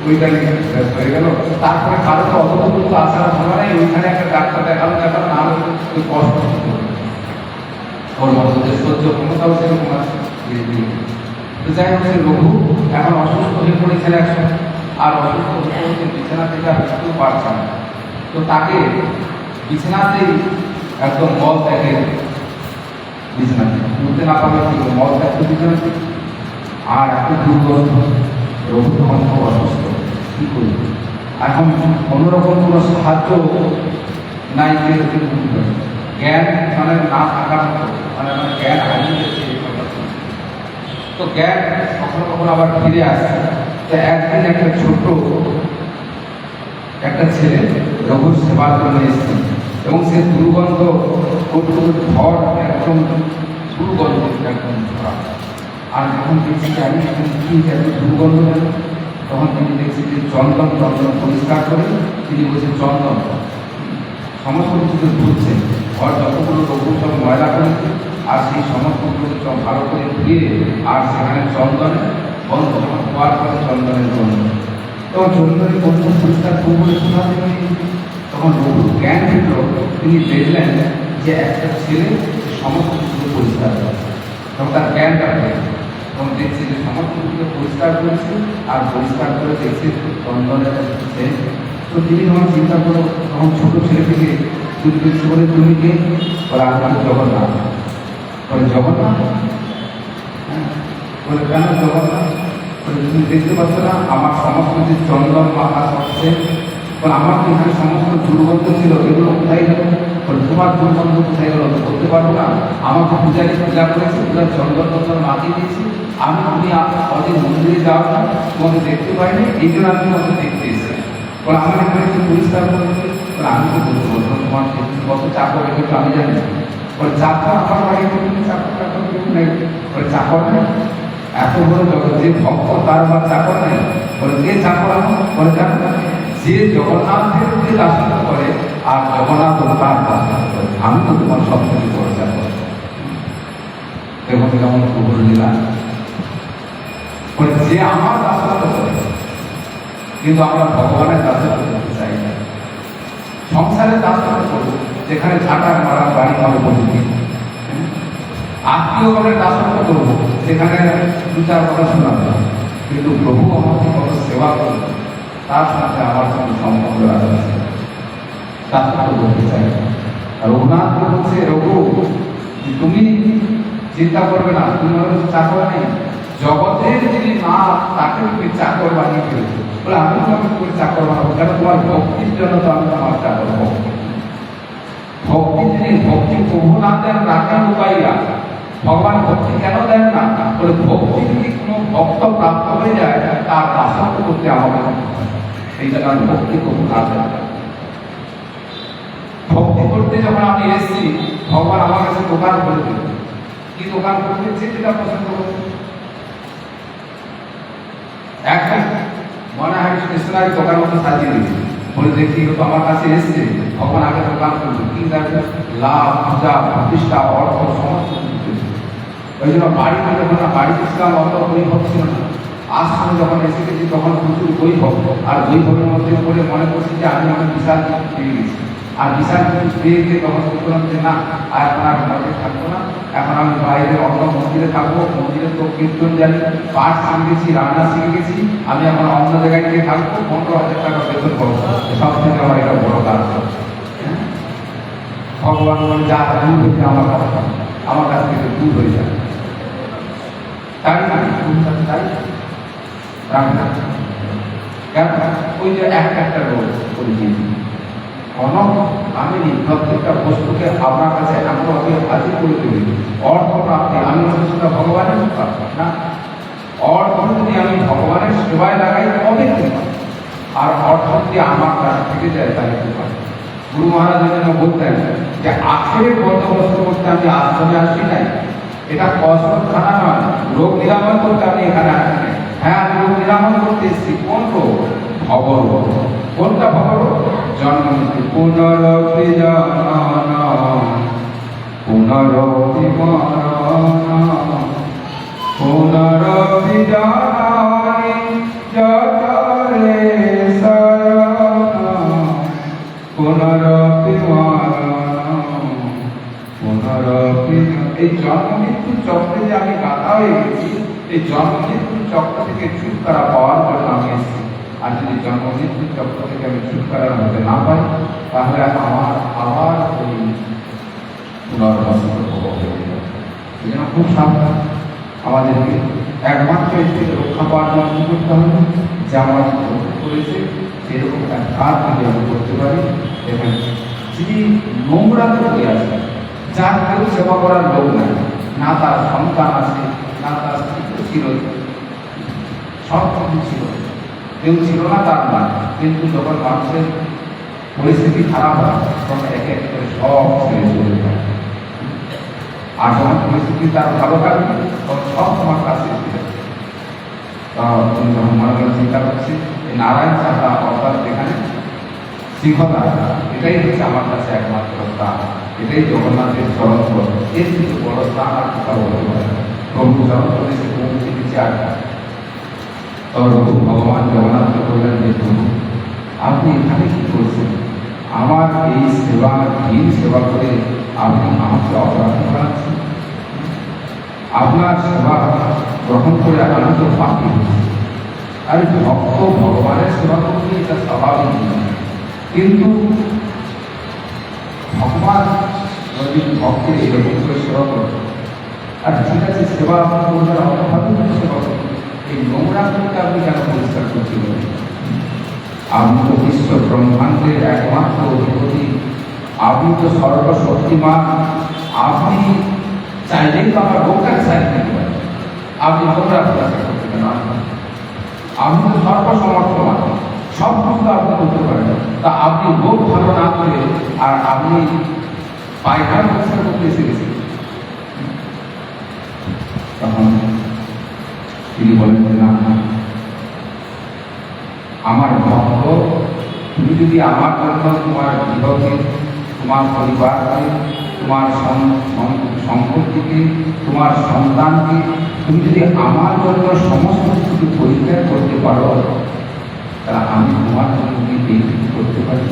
ওইটা হয়ে গেল। তারপরে কারো তো অতটুকু আসার ভালো নেই ওইখানে একটা ডাক্তার দেখানো দেখানো না হলে ওই কষ্ট ওর মধ্যে সহ্য ক্ষমতাও সেরকম আছে। তো যাই হোক সে রঘু এখন অসুস্থ হয়ে পড়েছেন একসময় আর অসুস্থ হয়ে বিছানা থেকে আর উঠতেও পারছে না। তো তাকে বিছানাতেই একদম মল দেখে বিছানা তুলতে না পারলে কি মল থাকতো বিছানাতে, আর এত দুর্গন্ধ, রোগ তখন খুব অসুস্থ, কী করি? এখন কোনোরকম কোনো সাহায্য নাই, জ্ঞান মানে না থাকার মতো, মানে জ্ঞান হারিয়ে গেছে। তো জ্ঞান কখনো কখনো আবার ফিরে আসে। তো একদিন একটা ছোট্ট একটা ছেলে রঘুর সেবার জন্য এসেছে, এবং সে দুর্গন্ধ করতে ঘর একদম দুর্গন্ধ, একদম খারাপ। আর যখন দেখছি যে আমি এখন কী এত দুর্গন্ধ কেন, তখন তিনি দেখছি যে চন্দন পরিষ্কার করে তিনি বলছেন চন্দন সমস্ত কিছুকে ধুচ্ছে, ঘর যতগুলো রঘু সব ময়লা করেছে, আর সেই সমস্তগুলোকে ভালো করে ধুয়ে আর সেখানে চন্দনে বন্ধ, যখন ধোয়ার পরে চন্দনের গন্ধ, তখন চন্দনের গন্ধ পরিষ্কার করে শোনাতে পারি। তখন রঘুর জ্ঞান ফিরল, তিনি দেখলেন যে একটা ছেলে সমস্ত কিছুকে পরিষ্কার করেছে। তখন তার জ্ঞানটা পেল, তখন দেখছি যে সমস্ত কিছুকে পরিষ্কার করেছে, আর পরিষ্কার করে দেখছে চন্দনের ছেলে। তো তিনি যখন চিন্তা করো, তখন ছোট ছেলে থেকে জিজ্ঞেস করে তুমি কে? বলে আমি জগন্নাথ। বলে জগন্নাথ? বলে কেন জগন্নাথ? বলে তুমি দেখতে পাচ্ছ না আমার সমস্ত যে চন্দন মাথা হচ্ছে, বলে আমার তো এখানে সমস্ত দুর্গন্ধ ছিল, এগুলো কোথায় গেল? বলে তোমার দুর্গন্ধ কোথায় গেল তো বলতে পারবো না, আমাকে পূজারি পূজা করেছে, পূজার চন্দন মাখিয়ে দিয়েছি, তুমি অনেক মন্দিরে যাও না, তোমাকে দেখতে পাইনি, এই জন্য আমি তোমাকে দেখতে এসেছি। বলে আমার এখানে একটু পরিষ্কার করে দিতে। বলে আমি তো বলতে বলবো তোমার কত চাকর রেখেছো আমি জানি। বলে চাকর আমার বাড়িতে তুমি চাকর টাকর কেউ নেই। বলে চাকর নেই? এত বড় জগৎ, যে ভক্ত তার বা চাকর নেই? বলে কে চাকর আমার? বলে জানো যে জগন্নাথের যে দাসত্ব করে, আর জগন্নাথ তার দাসত্ব করে, আমি তো তোমার সব কিছু বড় চাকর। দেখো কেমন প্রভুর লীলা। বলে যে আমার দাসত্ব করে, কিন্তু আমরা ভগবানের দাসত্ব করতে চাই না। সংসারের দাসত্ব করবো, যেখানে ঝাঁটার মারা বাড়ি ভালো পদ্ধতি, আত্মীয়গণের দাসত্ব করবো, সেখানে দু চার কথা শোনাবো, কিন্তু প্রভু আমাকে কত সেবা করবো, তার সাথে আমার সঙ্গে সম্পর্ক আছে, দাসত্ব করতে চাই। রঘুনাথ বলছে রঘু তুমি চিন্তা করবে না, তুমি হয়তো চাকর নেই, জগতের যিনি মা তাকে তুমি চাকর বানিয়ে ফেলেছো। বলে আমি তোমাকে করে চাকর বানাবো কেন? তোমার ভক্তির জন্য তো আমি আমার চাকর। ভক্তি যিনি, ভক্তি প্রভু না দেন রাখেন উপায়রা, ভগবান ভক্তি কেন দেন না? বলে ভক্তি যদি কোনো ভক্ত প্রাপ্ত হয়ে যায়, তার দাসত্ব করতে আমাকে এই জন্য আমি ভক্তি প্রভু না দেন। ভক্তি করতে যখন আমি এসেছি, ভগবান আমার কাছে দোকান করে দিল। কি দোকান করতে? যেটা পছন্দ করছে। একটা মনে হয় স্টেশনারি দোকান মতো সাজিয়ে দিয়েছে, বলে দেখি তো আমার কাছে এসছে, ভগবান আগে দোকান করবে, কি দেখবে লাভ, পূজা, প্রতিষ্ঠা, অর্থ সমস্ত কিছু। ওই জন্য বাড়ি মানে যখন বাড়িতে ছিলাম অত বৈভব ছিল না, আশ্রমে যখন এসে গেছি তখন প্রচুর বৈভব, আর বৈভবের মধ্যে পড়ে মনে করছি যে আমি অনেক বিশাল কিছু পেয়ে গেছি। আর বিশাল কিছু পেয়ে গিয়ে তখন কি করলাম যে না, আর এখন আর ঘরে থাকবো না, এখন আমি বাইরে অন্য মন্দিরে থাকবো, মন্দিরে তো কীর্তন জানি, পাঠ শিখে গেছি, রান্না শিখে গেছি, আমি এখন অন্য জায়গায় গিয়ে থাকবো, 15,000 টাকা বেতন পাবো, সব থেকে আমার এটা বড় কাজ। ভগবান বলে যা দূর হয়েছে আমার কাছ থেকে দূর হয়ে যাবে, তাই না? তাই কেন? ওই যে একটা রোগ করে দিয়েছি, আমি প্রত্যেকটা বস্তুকে আপনার কাছে এমনভাবে হাজির করে দেবে, অর্থ প্রাপ্তি আমি সেটা ভগবানের প্রাপ্তি না। অর্থ যদি আমি ভগবানের সেবায় লাগাই তবে আর অর্থ যদি আমার কাছ থেকে যায় তাহলে কি পারে? গুরু মহারাজ যেন বলতেন যে আখেরে বন্দোবস্ত করতে আমি আশ্রমে আসি নাই, এটা কসরতখানা নয়, রোগ নিরাময় করতে আমি এখানে আসি নাই। হ্যাঁ, আমি রোগ নিরাময় করতে এসেছি। কোন রোগ? ভবরোগ। কোনটা ভবরোগ? জন্ম মৃত্যু পুনরপি জনন পুনরপি মরণ পুনরপি জননী জঠরে শরণ পুনরপি মরণ পুনরপি। এই জন্ম মৃত্যুর চক্রে যে আমি গাথা হয়ে গেছি, এই জন্ম মৃত্যুর চক্র থেকে ছুটকারা পাওয়ার জন্য আমি এসেছি। আর যদি জন্ম মৃত্যুর চক্র থেকে আমি ছুটকারা হতে না পাই, তাহলে আমার আবার ওই পুনর্বাসিত হয়ে যাবে। এই জন্য খুব সাবধান আমাদেরকে। একমাত্র এর থেকে রক্ষা পাওয়ার জন্য কি করতে হবে, যে আমরা করেছে সেরকম এক কাজ যদি আমি করতে পারি। দেখেন, যিনি নোংরা হয়ে আছে, যার কেউ সেবা করার লোক নাই, না তার সন্তান আছে, না তার স্ত্রী ছিল, সব কিছু ছিল, কেউ ছিল না তার না, কিন্তু যখন মানুষের পরিস্থিতি খারাপ হয় তখন এক এক করে সব ছেড়ে চলে যায়। আর যখন পরিস্থিতি তার ভালো থাকবে তখন সব তোমার কাছে এসে তুমি যখন মনে করেন চিন্তা করছি নারায়ণ সাহা অর্থাৎ এখানে শিখতা, এটাই হচ্ছে আমার কাছে একমাত্র স্থান, এটাই জগন্নাথের চরণ পথ। এর কিছু বড় স্থান আর কোথাও বলতে পারে না। প্রভু চরণ প্রদেশে পৌঁছে দিচ্ছে আর ভগবান জগন্নাথকে বললেন যে প্রভু আপনি এখানে কি করছেন, আমার এই সেবা দিন সেবা করে আপনি আমাকে অপরাধ করাচ্ছেন, আপনার সেবা গ্রহণ করে আমি তো পাপি হচ্ছি। আর ভক্ত ভগবানের সেবা করতে এটা স্বাভাবিক নয়, কিন্তু ভগবান যদি ভক্তের এরকম করে সেবা করবে, আর ঠিক আছে সেবা করবেন অন্যভাবে সেবা করবেন, এই নোংরা করতে আপনি কেন পরিষ্কার করছিলেন? আপনি তো বিশ্ব ব্রহ্মাণ্ডের একমাত্র অধিপতি, আপনি তো সর্বশক্তিমান, আপনি চাইলেই তো আমার রোগটাকে সাইড দিতে পারেন, আপনি নোংরা পরিষ্কার করতে পারেন, আপনি তো সর্বসমর্থমান, সব কিছু আপনি করতে পারেন, তা আপনি রোগ ভালো না করে আর আপনি পায়খানা পরিষ্কার করতে এসে গেছেন। তখন তিনি বলেন যে না, আমার ভক্ত, তুমি যদি আমার জন্য তোমার গৃহকে, তোমার পরিবারকে, তোমার সম্পত্তিকে, তোমার সন্তানকে তুমি যদি আমার জন্য সমস্ত কিছু পরিত্যাগ করতে পারো, তাহলে আমি তোমার জন্য কি এই কিছু করতে পারি?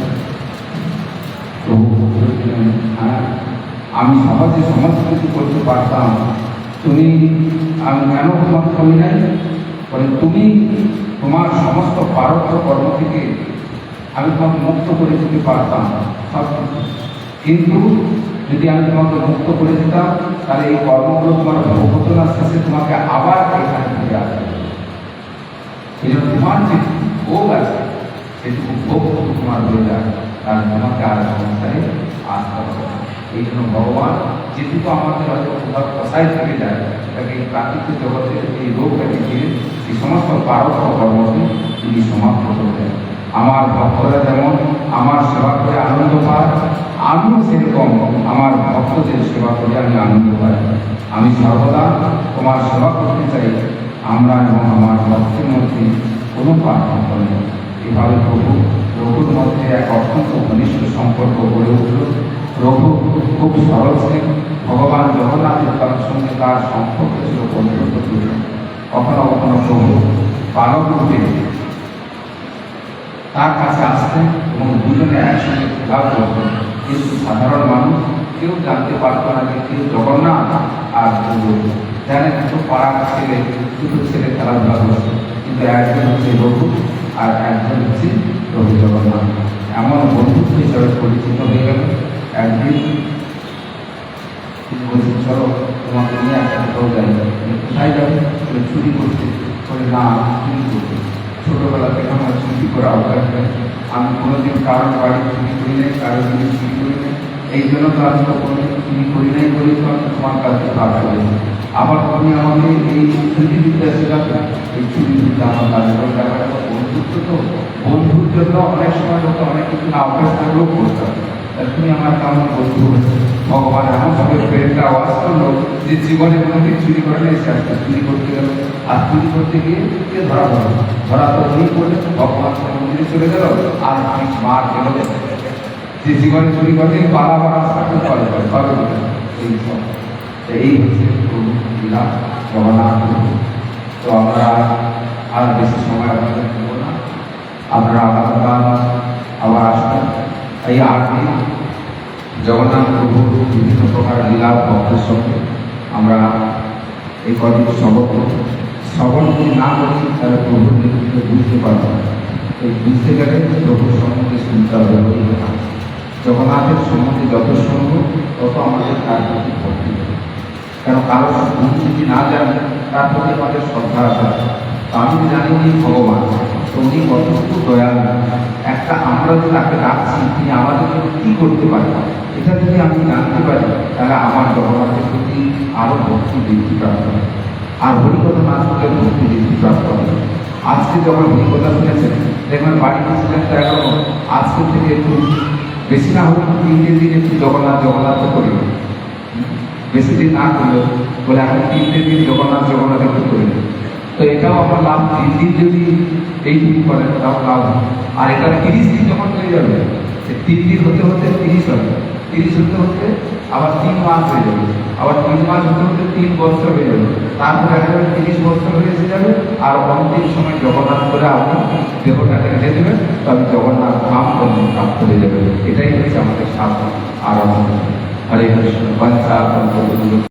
প্রভু বলেছিলেন, হ্যাঁ আমি সহজে সমস্ত কিছু করতে পারতাম, তুমি আমি কেন তোমাকে করি নাই? বলে তুমি তোমার সমস্ত পারত্য কর্ম থেকে আমি তোমাকে মুক্ত করে দিতে পারতাম সব কিছু, কিন্তু যদি আমি তোমাকে মুক্ত করে দিতাম তাহলে এই কর্মগুলো তোমার ভোগ হতো না, শেষে তোমাকে আবার এখানে ফিরে আসতে হবে। এই জন্য তোমার যে ভোগ আছে সেটুকু ভোগ তোমার হয়ে যায়, কারণ তোমাকে আর সংসারে আসতে হবে। এই জন্য ভগবান যেটুকু আমাদের হয়তো কোথাও কষাই থেকে যায়, তাকে এই প্রাকৃতিক জগতের এই রোগটাকে ঘিরে এই সমস্ত পারত্য কর্মকে তিনি সমাপ্ত করতেন। আমার ভক্তরা যেমন আমার সেবা করে আনন্দ পায়, আমিও সেরকম আমার ভক্তদের সেবা করে আমি আনন্দ পাই। আমি সর্বদা তোমার সেবা করতে চাই, আমরা এবং আমার ভক্তের মধ্যে কোনো পার্থক্য নেই। এভাবে প্রভু রঘুর মধ্যে এক অত্যন্ত ঘনিষ্ঠ সম্পর্ক গড়ে উঠল। রঘু খুব সরল ছিলেন, ভগবান জগন্নাথের তার সঙ্গে তার সম্পর্ক ছিল বন্ধুত্ব। কখনো কখনো প্রভু বালক রূপে তার কাছে আসতেন এবং দুজনে একসঙ্গে খেলা করতেন, কিন্তু সাধারণ মানুষ কেউ জানতে পারত না যে কেউ জগন্নাথ আর প্রভু। জানেন দুটো পাড়ার ছেলে, দুটো ছেলে খেলাধুলা করছে, কিন্তু একজন হচ্ছে রঘু আর একজন হচ্ছে প্রভু জগন্নাথ। এমন বন্ধুত্ব হিসাবে পরিচিত হয়ে গেল। একদিন তিনি বলছেন চলো তোমাকে নিয়ে একটা কোথাও যাই। কোথায় যাবে? চুরি করতে। বলে না, চুরি করতে ছোটবেলা থেকে আমার চুরি করা অভ্যাস নেই, আমি কোনোদিন কারোর বাড়ি চুরি করি নাই, কারোর জিনিস চুরি করি নাই, এই জন্য তো আমি তো কোনোদিন চুরি করি নাই বলে তো আমি তোমার কাছে ভাগ করেছি। আবার তুমি আমাকে এই চুরি বিদ্যা শেখাবে, এই চুরি বিদ্যা আমার কাজে করে দেখাটা বন্ধুত্ব। তো বন্ধুর জন্য অনেক সময় হতো অনেক কিছু না অভ্যাস থাকলেও করতে হবে। তুমি আমার কেমন বন্ধু? ভগবান এমন ভাবে প্রেমটা আওয়াজ করলো যে জীবনে কোনোদিন চুরি করে নেই, সে আজকে চুরি করতে গেল। আর চুরি করতে গিয়ে কে ধরা পড়লো? ধরা তো উনি করলে ভগবান মন্দিরে চলে গেল, আর আমি মার গেল যে জীবনে চুরি করলে বাড়া সাথে করে সবে এই সব। এই হচ্ছে লীলা জগন্নাথ। তো আমরা আর বেশি সময় আপনাদের দেব না, আপনারা আগামীকাল আবার আসবেন। এই 8 দিন জগন্নাথ প্রভুর বিভিন্ন প্রকার লীলা ভক্তের সঙ্গে আমরা এই কদিন শ্রবণ যদি না করি তাহলে প্রভুর নির্দিষ্ট বুঝতে পারবো না। এই বুঝতে গেলে প্রভুর সম্বন্ধে শুনতে হবে। জগন্নাথের সম্বন্ধে যত শুনব তত আমাদের তার প্রতি ভক্তি হবে। কেন কারোর গুণ যদি না জানি তার প্রতি আমাদের শ্রদ্ধা আছে। তো আমি জানি উনি ভগবান, তো উনি কতটুকু দয়াল, একটা আমরা যে তাকে রাখছি তিনি আমাদের জন্য কী করতে পারেন, এটা যদি আমি জানতে পারি তাহলে আমার জগন্নাথের প্রতি আরও ভক্তি বৃদ্ধি প্রাপ্ত হয়। আর হরিকথা না শুনলে ভক্তি বৃদ্ধি প্রাপ্ত হবে। আজকে যখন হরিকথা শুনেছেন দেখবেন বাড়িতে ছিলেন তো এখন আজকের থেকে একটু বেশি না হলে 3 দিন একটু জগন্নাথ জগন্নাথ করি, বেশি দিন না করলেও বলে এখন 3 দিন জগন্নাথ জগন্নাথ একটু করি। তো এটাও আমার লাভ, 3 দিন যদি এইটুকু করেন তাও লাভ। আর এটা 30 দিন যখন হয়ে যাবে, 3 দিন হতে হতে 30 হবে, 30 হতে হতে আবার 3 মাস হয়ে যাবে, আবার 3 মাস হতে হতে 3 বছর হয়ে যাবে, তারপরে একেবারে 30 বছর হয়ে এসে যাবে। আর অন্তিম সময় জগন্নাথ করে আপনি দেহটাকে রেখে দেবেন, তবে জগন্নাথ ধাম প্রাপ্ত হয়ে যাবে। এটাই হচ্ছে আমাদের সাধনা আর হরে কৃষ্ণ।